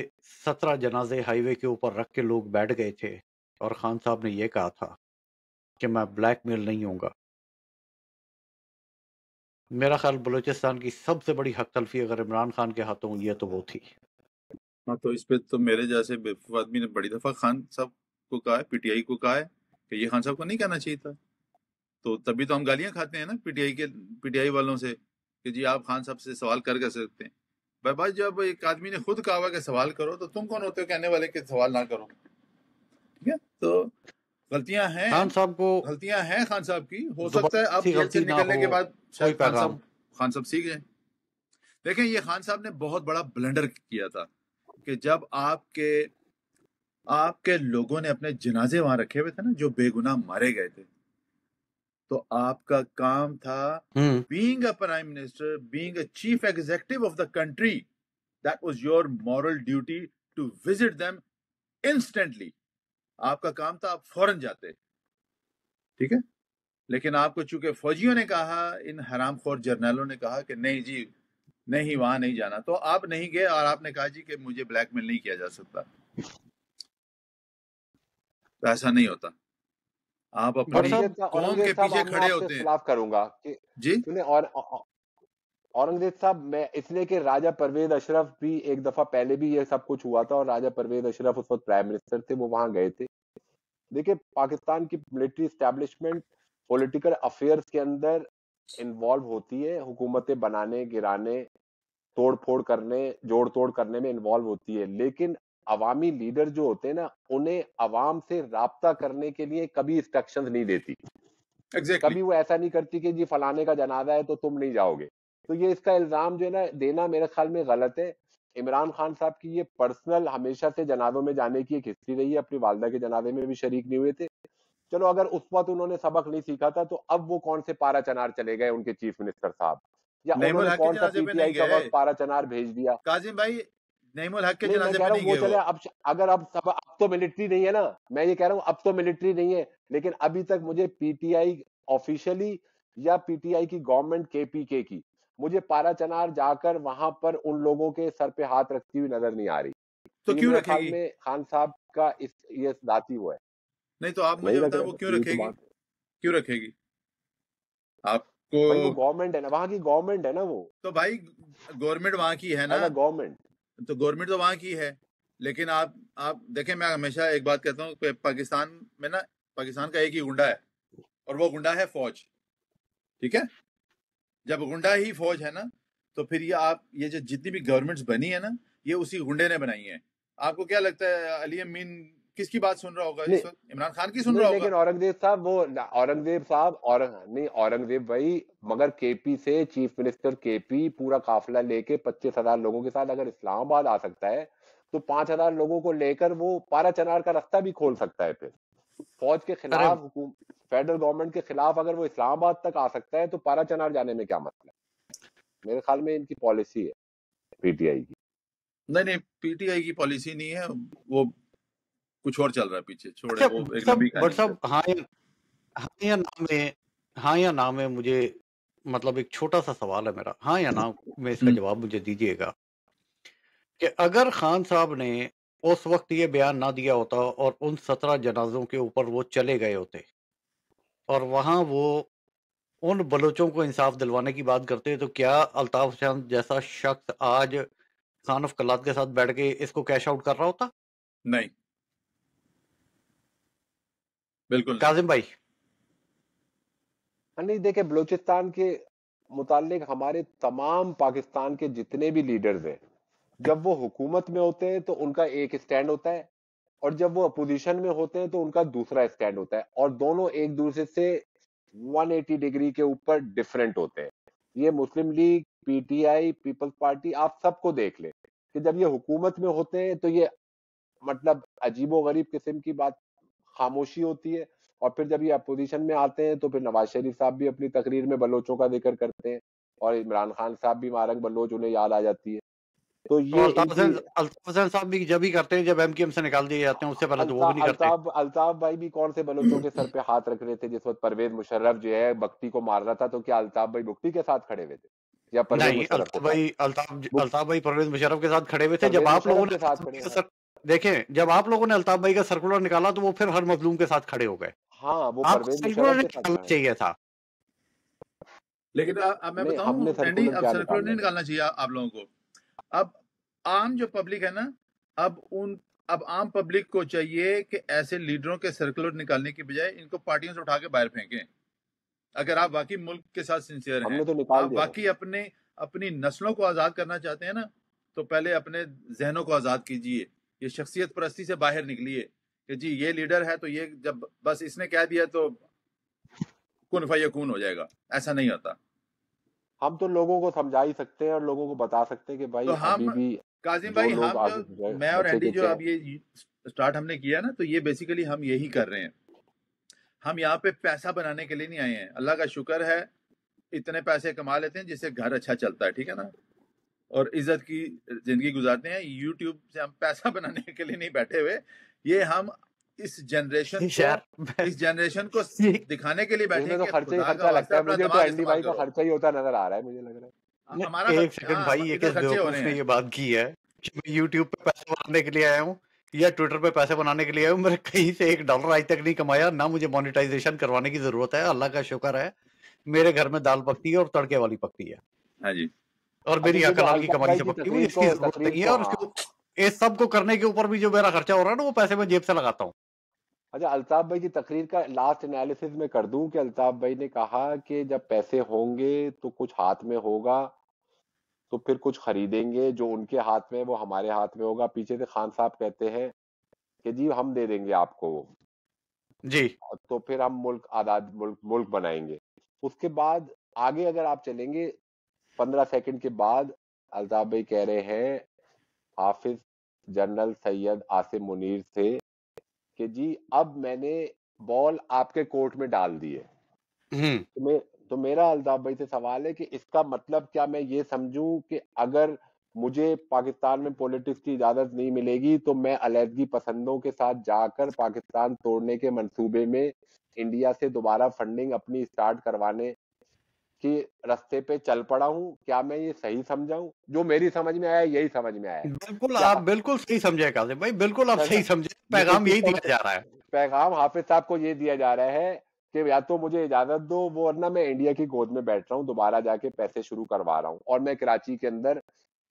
17 جنازے ہائی وے کے اوپر رکھ کے لوگ بیٹھ گئے تھے اور خان صاحب نے یہ کہا تھا کہ میں بلیک میل نہیں ہوں گا, میرا خیال بلوچستان کی سب سے بڑی حق تلفی اگر عمران خان کے ہاتھوں یہ تو وہ تھی. ہاں, تو اس پہ تو میرے جیسے بیوقوف آدمی نے بڑی دفعہ خان صاحب کو کہا ہے, پی ٹی آئی کو کہا ہے کہ یہ خان صاحب کو نہیں کہنا چاہیے تھا. تو تبھی تو ہم گالیاں کھاتے ہیں نا پی ٹی آئی والوں سے کہ جی آپ خان صاحب سے سوال کر سکتے ہیں. بھائی جب ایک آدمی نے خود کہا ہوا کہ سوال کرو تو تم کون ہوتے ہو کہنے والے کہ سوال نہ کرو؟ ٹھیک ہے, تو غلطیاں ہیں، خان صاحب کو غلطیاں ہیں خان صاحب کی، ہو سکتا ہے اب زبردستی جیل سے غلطی نہ نکلنے کے ہو، بعد کوئی شاید پیغام خان صاحب سیکھ جائیں۔ دیکھیں یہ خان صاحب نے بہت بڑا بلنڈر کیا تھا کہ جب آپ کے لوگوں نے اپنے جنازے وہاں رکھے ہوئے تھے نا، جو بے گناہ مارے گئے تھے، تو آپ کا کام تھا being a prime minister, being a chief executive of the country, that was your moral duty to visit them instantly. آپ کا کام تھا آپ فوراً جاتے، ٹھیک ہے، لیکن آپ کو چونکہ فوجیوں نے کہا، ان حرام خور جرنیلوں نے کہا کہ نہیں جی نہیں وہاں نہیں جانا، تو آپ نہیں گئے اور آپ نے کہا جی کہ مجھے بلیک میل نہیں کیا جا سکتا۔ ایسا نہیں ہوتا، آپ اپنی قوم کے پیچھے کھڑے ہوتے ہیں۔ اختلاف کروں گا کہ جی سنیں، اور اورنگزیب صاحب، میں اس لیے کہ راجہ پرویز اشرف بھی ایک دفعہ پہلے بھی یہ سب کچھ ہوا تھا، اور راجہ پرویز اشرف اس وقت پرائم منسٹر تھے، وہ وہاں گئے تھے۔ دیکھیں پاکستان کی ملٹری اسٹیبلشمنٹ پولیٹیکل افیئرز کے اندر انوالو ہوتی ہے، حکومتیں بنانے، گرانے، توڑ پھوڑ کرنے، جوڑ توڑ کرنے میں انوالو ہوتی ہے، لیکن عوامی لیڈر جو ہوتے ہیں نا، انہیں عوام سے رابطہ کرنے کے لیے کبھی انسٹرکشنز نہیں دیتی، کبھی وہ ایسا نہیں کرتی کہ جی فلانے کا جنازہ ہے تو تم نہیں جاؤ گے۔ تو یہ اس کا الزام جو ہے نا دینا میرے خیال میں غلط ہے۔ عمران خان صاحب کی یہ پرسنل ہمیشہ سے جنازوں میں جانے کی ایک ہسٹری رہی ہے، اپنی والدہ کے جنازے میں بھی شریک نہیں ہوئے تھے۔ چلو اگر اس وقت انہوں نے سبق نہیں سیکھا تھا تو اب وہ کون سے پارا چنار چلے گئے ان کے چیف منسٹر صاحب، یا انہوں نے کون سا پی ٹی آئی کا وقت پارا چنار بھیج دیا؟ کاظم بھائی نعیم الحق کے نہیں، میں جنازے کہہ پہ رہا نہیں ہوں وہ گئے چلے، ہو۔ اب اگر اب تو ملٹری نہیں ہے نا، میں یہ کہہ رہا ہوں اب تو ملٹری نہیں ہے، لیکن ابھی تک مجھے پی ٹی آئی آفیشلی یا پی ٹی آئی کی گورنمنٹ کے پی کے کی مجھے پارا چنار جا کر وہاں پر ان لوگوں کے سر پہ ہاتھ رکھتی ہوئی نظر نہیں آ رہی۔ تو یہ کیوں میرے رکھے خیال گی؟ میں خان صاحب کا یہ ذاتی وہ ہے، نہیں تو آپ نہیں مجھے رکھ بتائیں رہے، وہ کیوں یہی رکھے تو گی؟ بات ہے کیوں رکھے گی آپ کو؟ بھائی، وہ گورنمنٹ ہے نا، وہاں کی گورنمنٹ ہے نا، وہ تو بھائی گورنمنٹ وہاں کی ہے نا، ایز اے گورنمنٹ۔ تو گورنمنٹ تو وہاں کی ہے، لیکن آپ دیکھیں، میں ہمیشہ ایک بات کہتا ہوں کہ پاکستان میں نا، پاکستان کا ایک ہی گنڈا ہے، اور وہ گنڈا ہے فوج، ٹھیک ہے؟ جب گنڈا ہی فوج ہے نا، تو پھر یہ جو جتنی بھی گورنمنٹس بنی ہے نا، یہ اسی گنڈے نے بنائی ہیں۔ آپ کو کیا لگتا ہے علی امین کس کی بات سن رہا ہوگا اس وقت؟ عمران خان کی سن رہا نہیں، ہوگا؟ لیکن اورنگزیب صاحب نہیں، اورنگزیب بھائی، مگر کے پی سے چیف منسٹر کے پی پورا قافلہ لے کے 25,000 لوگوں کے ساتھ اگر اسلام آباد آ سکتا ہے تو 5,000 لوگوں کو لے کر وہ پارا چنار کا راستہ بھی کھول سکتا ہے۔ پھر فوج کے خلاف، فیڈرل گورنمنٹ کے خلاف اگر وہ اسلام آباد تک آ سکتا ہے تو پارا چنار جانے میں کیا مسئلہ ہے؟ میرے خیال میں ان کی پالیسی ہے پی ٹی آئی کی۔ نہیں، پی ٹی آئی کی پالیسی نہیں ہے، وہ کچھ اور چل رہا ہے پیچھے، چھوڑے وہ ایک لمبی بٹ صاحب، کہانی ہاں یا نہ میں مجھے مطلب ایک چھوٹا سا سوال ہے میرا، ہاں یا نہ میں اس کا جواب مجھے دیجیے گا کہ اگر خان صاحب نے اس وقت یہ بیان نہ دیا ہوتا اور ان 17 جنازوں کے اوپر وہ چلے گئے ہوتے اور وہاں وہ ان بلوچوں کو انصاف دلوانے کی بات کرتے، تو کیا الطاف حسین جیسا شخص آج خان آف کلات کے ساتھ بیٹھ کے اس کو کیش آؤٹ کر رہا ہوتا؟ نہیں، بالکل نہیں۔ کاظم بھائی، نہیں، دیکھیں بلوچستان کے متعلق ہمارے تمام پاکستان کے جتنے بھی لیڈرز ہیں، جب وہ حکومت میں ہوتے ہیں تو ان کا ایک سٹینڈ ہوتا ہے، اور جب وہ اپوزیشن میں ہوتے ہیں تو ان کا دوسرا سٹینڈ ہوتا ہے، اور دونوں ایک دوسرے سے 180 ڈگری کے اوپر ڈیفرنٹ ہوتے ہیں۔ یہ Muslim League, P T I, Peoples Party, آپ سب کو دیکھ لیں کہ جب یہ حکومت میں ہوتے ہیں تو یہ مطلب عجیب و غریب قسم کی بات، خاموشی ہوتی ہے، اور پھر جب یہ اپوزیشن میں آتے ہیں تو پھر نواز شریف صاحب بھی اپنی تقریر میں بلوچوں کا ذکر کرتے ہیں، اور عمران خان صاحب بھی مارنگ بلوچ انہیں یاد آ جاتی ہے۔ تو یہ ان الطاف کی حسین صاحب بھی جب ہی کرتے ہیں جب ایم کیو ایم سے نکال دیے جاتے ہیں، اس سے پہلے تو وہ بھی نہیں کرتے۔ الطاف بھائی بھی کون سے بلوچوں کے سر پہ ہاتھ رکھ رہے تھے جس وقت پرویز مشرف جو ہے بگٹی کو مار رہا تھا؟ تو کیا الطاف بھائی بگٹی کے ساتھ کھڑے ہوئے تھے یا پرویز نہیں، مشرف کے ساتھ؟ الطاف بھائی پرویز مشرف کے ساتھ کھڑے ہوئے تھے جب پرویز آپ لوگوں مشرف کے ساتھ کھڑے نے دیکھیں، جب آپ لوگوں نے الطاف بھائی کا سرکولر نکالا تو وہ پھر ہر مظلوم کے ساتھ کھڑے ہو گئے۔ ہاں، وہ آپ کو پرویز سرکولر مشرف کے ساتھ نکالنا چاہیے تھا۔ لیکن اب میں نہیں، بتاؤں ہم نے اینڈی، سرکولر اب کیا سرکولر نہیں نکالنا ہے؟ نکالنا چاہیے آپ لوگوں کو۔ اب عام جو پبلک ہے نا، اب عام پبلک کو چاہیے کہ ایسے لیڈروں کے سرکولر نکالنے کی بجائے ان کو پارٹیوں سے اٹھا کے باہر پھینکیں۔ اگر آپ واقعی ملک کے ساتھ سنسیئر ہم ہیں، نے تو نکال آپ دیا نا۔ واقعی اپنی نسلوں کو آزاد کرنا چاہتے ہیں نا، تو پہلے اپنے ذہنوں کو آزاد کیجئے، یہ شخصیت پرستی سے باہر نکلیے کہ جی یہ لیڈر ہے تو یہ جب بس اس نے کہہ دیا تو کن فیکون ہو جائے گا، ایسا نہیں ہوتا. ہم تو لوگوں کو سمجھا ہی سکتے ہیں اور لوگوں کو بتا سکتے ہیں کہ بھائی تو ہم ابھی بھی کاظم جو بھائی، لوگ ہم آگے جو میں اور بچے اینڈی کے جو اب یہ اسٹارٹ ہم نے کیا نا، تو یہ بیسیکلی ہم یہی کر رہے ہیں. ہم یہاں پہ پیسہ بنانے کے لیے نہیں آئے ہیں. اللہ کا شکر ہے اتنے پیسے کما لیتے ہیں جس سے گھر اچھا چلتا ہے، ٹھیک ہے نا، اور عزت کی زندگی گزارتے ہیں. یوٹیوب سے ہم پیسہ بنانے کے لیے نہیں بیٹھے ہوئے. یہ ہم اس جنریشن کو دکھانے کے لیے اس بیٹھے میں ہیں تو کہ خرچہ ہی خدا کا خرچہ واسطہ لگتا ہے. اپنا مجھے تو دماغ اینڈی بھائی استعمال کا کرو. خرچہ ہی ہوتا نظر آ رہا ہے، مجھے لگ رہا ہے. ہمارا ایک سیکنڈ بھائی، یہ ادھر کس خرچے ہو بیوقوف رہے نے ہیں. یہ بات کی ہے کہ میں یوٹیوب پہ پیسے بنانے کے لیے آیا ہوں یا ٹویٹر پہ پیسے بنانے کے لیے آیا ہوں؟ میرے کہیں سے $1 آج تک نہیں کمایا، نہ مجھے مانیٹائزیشن کروانے کی ضرورت ہے. اللہ کا شکر ہے میرے گھر میں دال پکتی ہے اور تڑکے والی پکتی ہے، ہاں جی. اور اچھا، میری یہ حق جو حلال کی الطاف کمائی بھائی سے کی پکتی ہے، مجھے اس کی ضرورت تقریر نہیں ہے. کو اور اس سب کو کرنے کے اوپر بھی جو میرا خرچہ ہو رہا ہے نا، وہ پیسے میں جیب سے لگاتا ہوں. اچھا، الطاف بھائی کی تقریر کا لاسٹ انالیسز میں کر دوں کہ الطاف بھائی نے کہا کہ جب پیسے ہوں گے تو کچھ ہاتھ میں ہوگا تو پھر کچھ خریدیں گے، جو ان کے ہاتھ میں وہ ہمارے ہاتھ میں ہوگا. پیچھے سے خان صاحب کہتے ہیں کہ جی ہم دے دیں گے آپ کو وہ، جی تو پھر ہم ملک آزاد ملک بنائیں گے. اس کے بعد آگے اگر آپ چلیں گے 15 سیکنڈ کے بعد الطاف بھائی کہہ رہے ہیں حافظ جنرل سید عاصم منیر سے کہ جی اب میں نے بال آپ کے کورٹ میں ڈال دی ہے. تو میرا الطاف بھائی سے سوال ہے کہ اس کا مطلب کیا میں یہ سمجھوں کہ اگر مجھے پاکستان میں پولیٹکس کی اجازت نہیں ملے گی تو میں علیحدگی پسندوں کے ساتھ جا کر پاکستان توڑنے کے منصوبے میں انڈیا سے دوبارہ فنڈنگ اپنی اسٹارٹ کروانے کے رستے پہ چل پڑا ہوں؟ کیا میں یہ صحیح سمجھا ہوں؟ جو میری سمجھ میں آیا یہی سمجھ میں آیا. بالکل، آپ بالکل صحیح سمجھے کاظم بھائی، بالکل آپ صحیح سمجھے. پیغام یہی دیا جا رہا ہے. پیغام حافظ صاحب کو یہ دیا جا رہا ہے کہ یا تو مجھے اجازت دو، ورنہ میں انڈیا کی گود میں بیٹھ رہا ہوں، دوبارہ جا کے پیسے شروع کروا رہا ہوں، اور میں کراچی کے اندر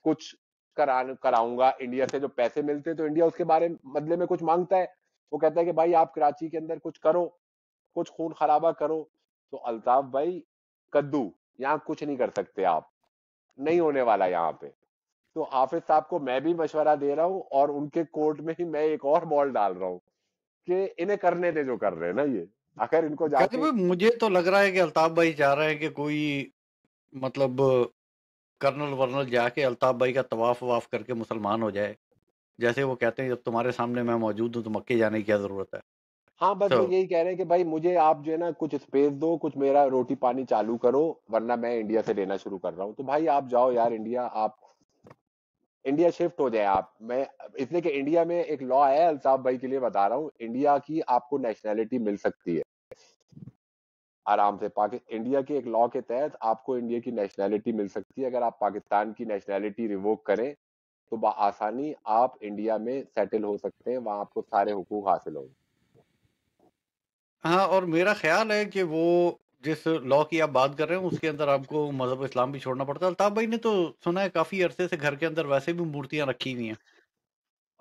کچھ کراؤں گا. انڈیا سے جو پیسے ملتے تو انڈیا اس کے بارے بدلے میں کچھ مانگتا ہے. وہ کہتا ہے کہ بھائی آپ کراچی کے اندر کچھ کرو، کچھ خون خرابہ کرو. تو الطاف بھائی کدو یہاں کچھ نہیں کر سکتے، آپ نہیں ہونے والا یہاں پہ. تو حافظ صاحب کو میں بھی مشورہ دے رہا ہوں اور ان کے کورٹ میں ہی میں ایک اور بال ڈال رہا ہوں کہ انہیں کرنے دے جو کر رہے ہیں نا. یہ اگر ان کو جا کے مجھے تو لگ رہا ہے کہ الطاف بھائی چاہ رہے ہیں کہ کوئی مطلب کرنل ورنل جا کے الطاف بھائی کا طواف واف کر کے مسلمان ہو جائے، جیسے وہ کہتے ہیں جب تمہارے سامنے میں موجود ہوں تو مکے جانے کی کیا ضرورت ہے. ہاں بس وہ یہی کہہ رہے ہیں کہ بھائی مجھے آپ جو ہے نا کچھ اسپیس دو، کچھ میرا روٹی پانی چالو کرو، ورنہ میں انڈیا سے لینا شروع کر رہا ہوں. تو بھائی آپ جاؤ یار انڈیا، آپ انڈیا شفٹ ہو جائے. آپ میں اس لیے کہ انڈیا میں ایک لا ہے، الطاف بھائی کے لیے بتا رہا ہوں، انڈیا کی آپ کو نیشنلٹی مل سکتی ہے آرام سے. انڈیا کے ایک لا کے تحت آپ کو انڈیا کی نیشنلٹی مل سکتی ہے. اگر آپ پاکستان کی نیشنلٹی ریووک کریں تو بآسانی آپ انڈیا میں سیٹل ہو سکتے ہیں، وہاں آپ کو سارے حقوق حاصل ہوں گے. ہاں، اور میرا خیال ہے کہ وہ جس لا کی آپ بات کر رہے ہیں اس کے اندر آپ کو مذہب اسلام بھی چھوڑنا پڑتا ہے. الطاف بھائی نے تو سنا ہے کافی عرصے سے گھر کے اندر ویسے بھی مورتیاں رکھی ہوئی ہیں.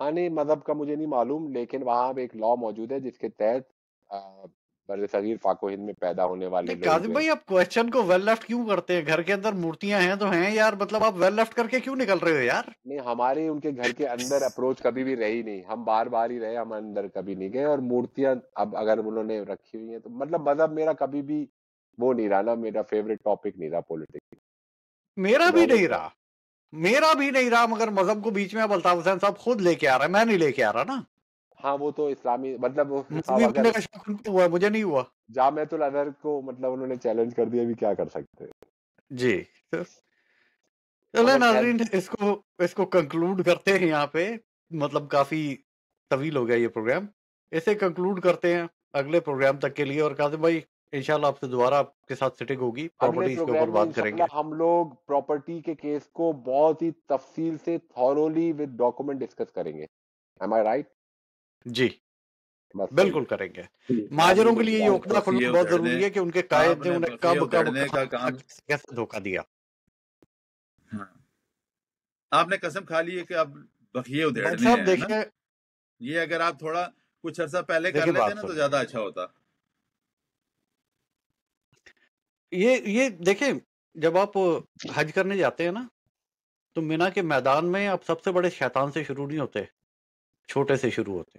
ہاں نہیں، مذہب کا مجھے نہیں معلوم، لیکن وہاں ایک لا موجود ہے جس کے تحت بر صغیر پاک و ہند میں پیدا ہونے والے نہیں لوگ کاظم جو بھائی، آپ کوشچن کو ویل لیفٹ کیوں کرتے ہیں؟ گھر کے اندر مورتیاں ہیں تو ہیں یار، مطلب آپ ویل لیفٹ کر کے کیوں نکل رہے ہو یار؟ نہیں، ہماری ان کے گھر کے اندر اپروچ کبھی بھی رہی نہیں، ہم بار بار ہی رہے، ہم اندر کبھی نہیں گئے. اور مورتیاں اب اگر انہوں نے رکھی ہوئی ہیں تو مطلب مذہب میرا کبھی بھی وہ نہیں رہا نا، میرا فیوریٹ ٹاپک نہیں رہا پولیٹکس. میرا بھی نہیں رہا، مگر مذہب کو بیچ میں اب الطاف حسین صاحب خود لے کے آ رہا ہے، میں نہیں لے کے آ رہا نا. ہاں وہ تو اسلامی مطلب مووی اگر بننے کا شوق ان کو ہوا ہے، مجھے نہیں ہوا. جامعۃ الازہر کو مطلب انہوں نے چیلنج کر دیا، بھی کیا کر سکتے ہیں. جی چلے مگر خیر ناظرین، اس کو کنکلوڈ کرتے ہیں یہاں پہ. مطلب کافی طویل ہو گیا یہ پروگرام، اسے کنکلوڈ کرتے ہیں اگلے پروگرام تک کے لیے. اور کاظم بھائی انشاءاللہ آپ سے دوبارہ آپ کے ساتھ سٹنگ ہوگی، اگلے پراپرٹیز کے اوپر پروگرام میں بات کریں گے. انشاءاللہ ہم لوگ پراپرٹی کے کیس کو بہت ہی تفصیل سے تھورولی ود ڈاکومنٹ ڈسکس کریں گے. Am I right؟ جی بس بالکل کریں گے. صحیح. مہاجروں کے لیے یہ عقدہ بخیے کھلنا بہت ادھیڑنے، ضروری ہے کہ ان کے قائد آپ نے نے انہیں بخیے کب ادھیڑنے کا کام، کیسے دھوکہ دیا. ہاں آپ نے قسم کھا لی ہے کہ اب بخیے بھائی ادھیڑنے صاحب ہیں نا. دیکھیں، یہ اگر آپ تھوڑا کچھ عرصہ پہلے کر دیکھیں لیتے بات نا تو سنیں، زیادہ اچھا ہوتا. یہ دیکھیں، جب آپ حج کرنے جاتے ہیں نا تو مینا کے میدان میں آپ سب سے بڑے شیطان سے شروع نہیں ہوتے، چھوٹے سے شروع ہوتے.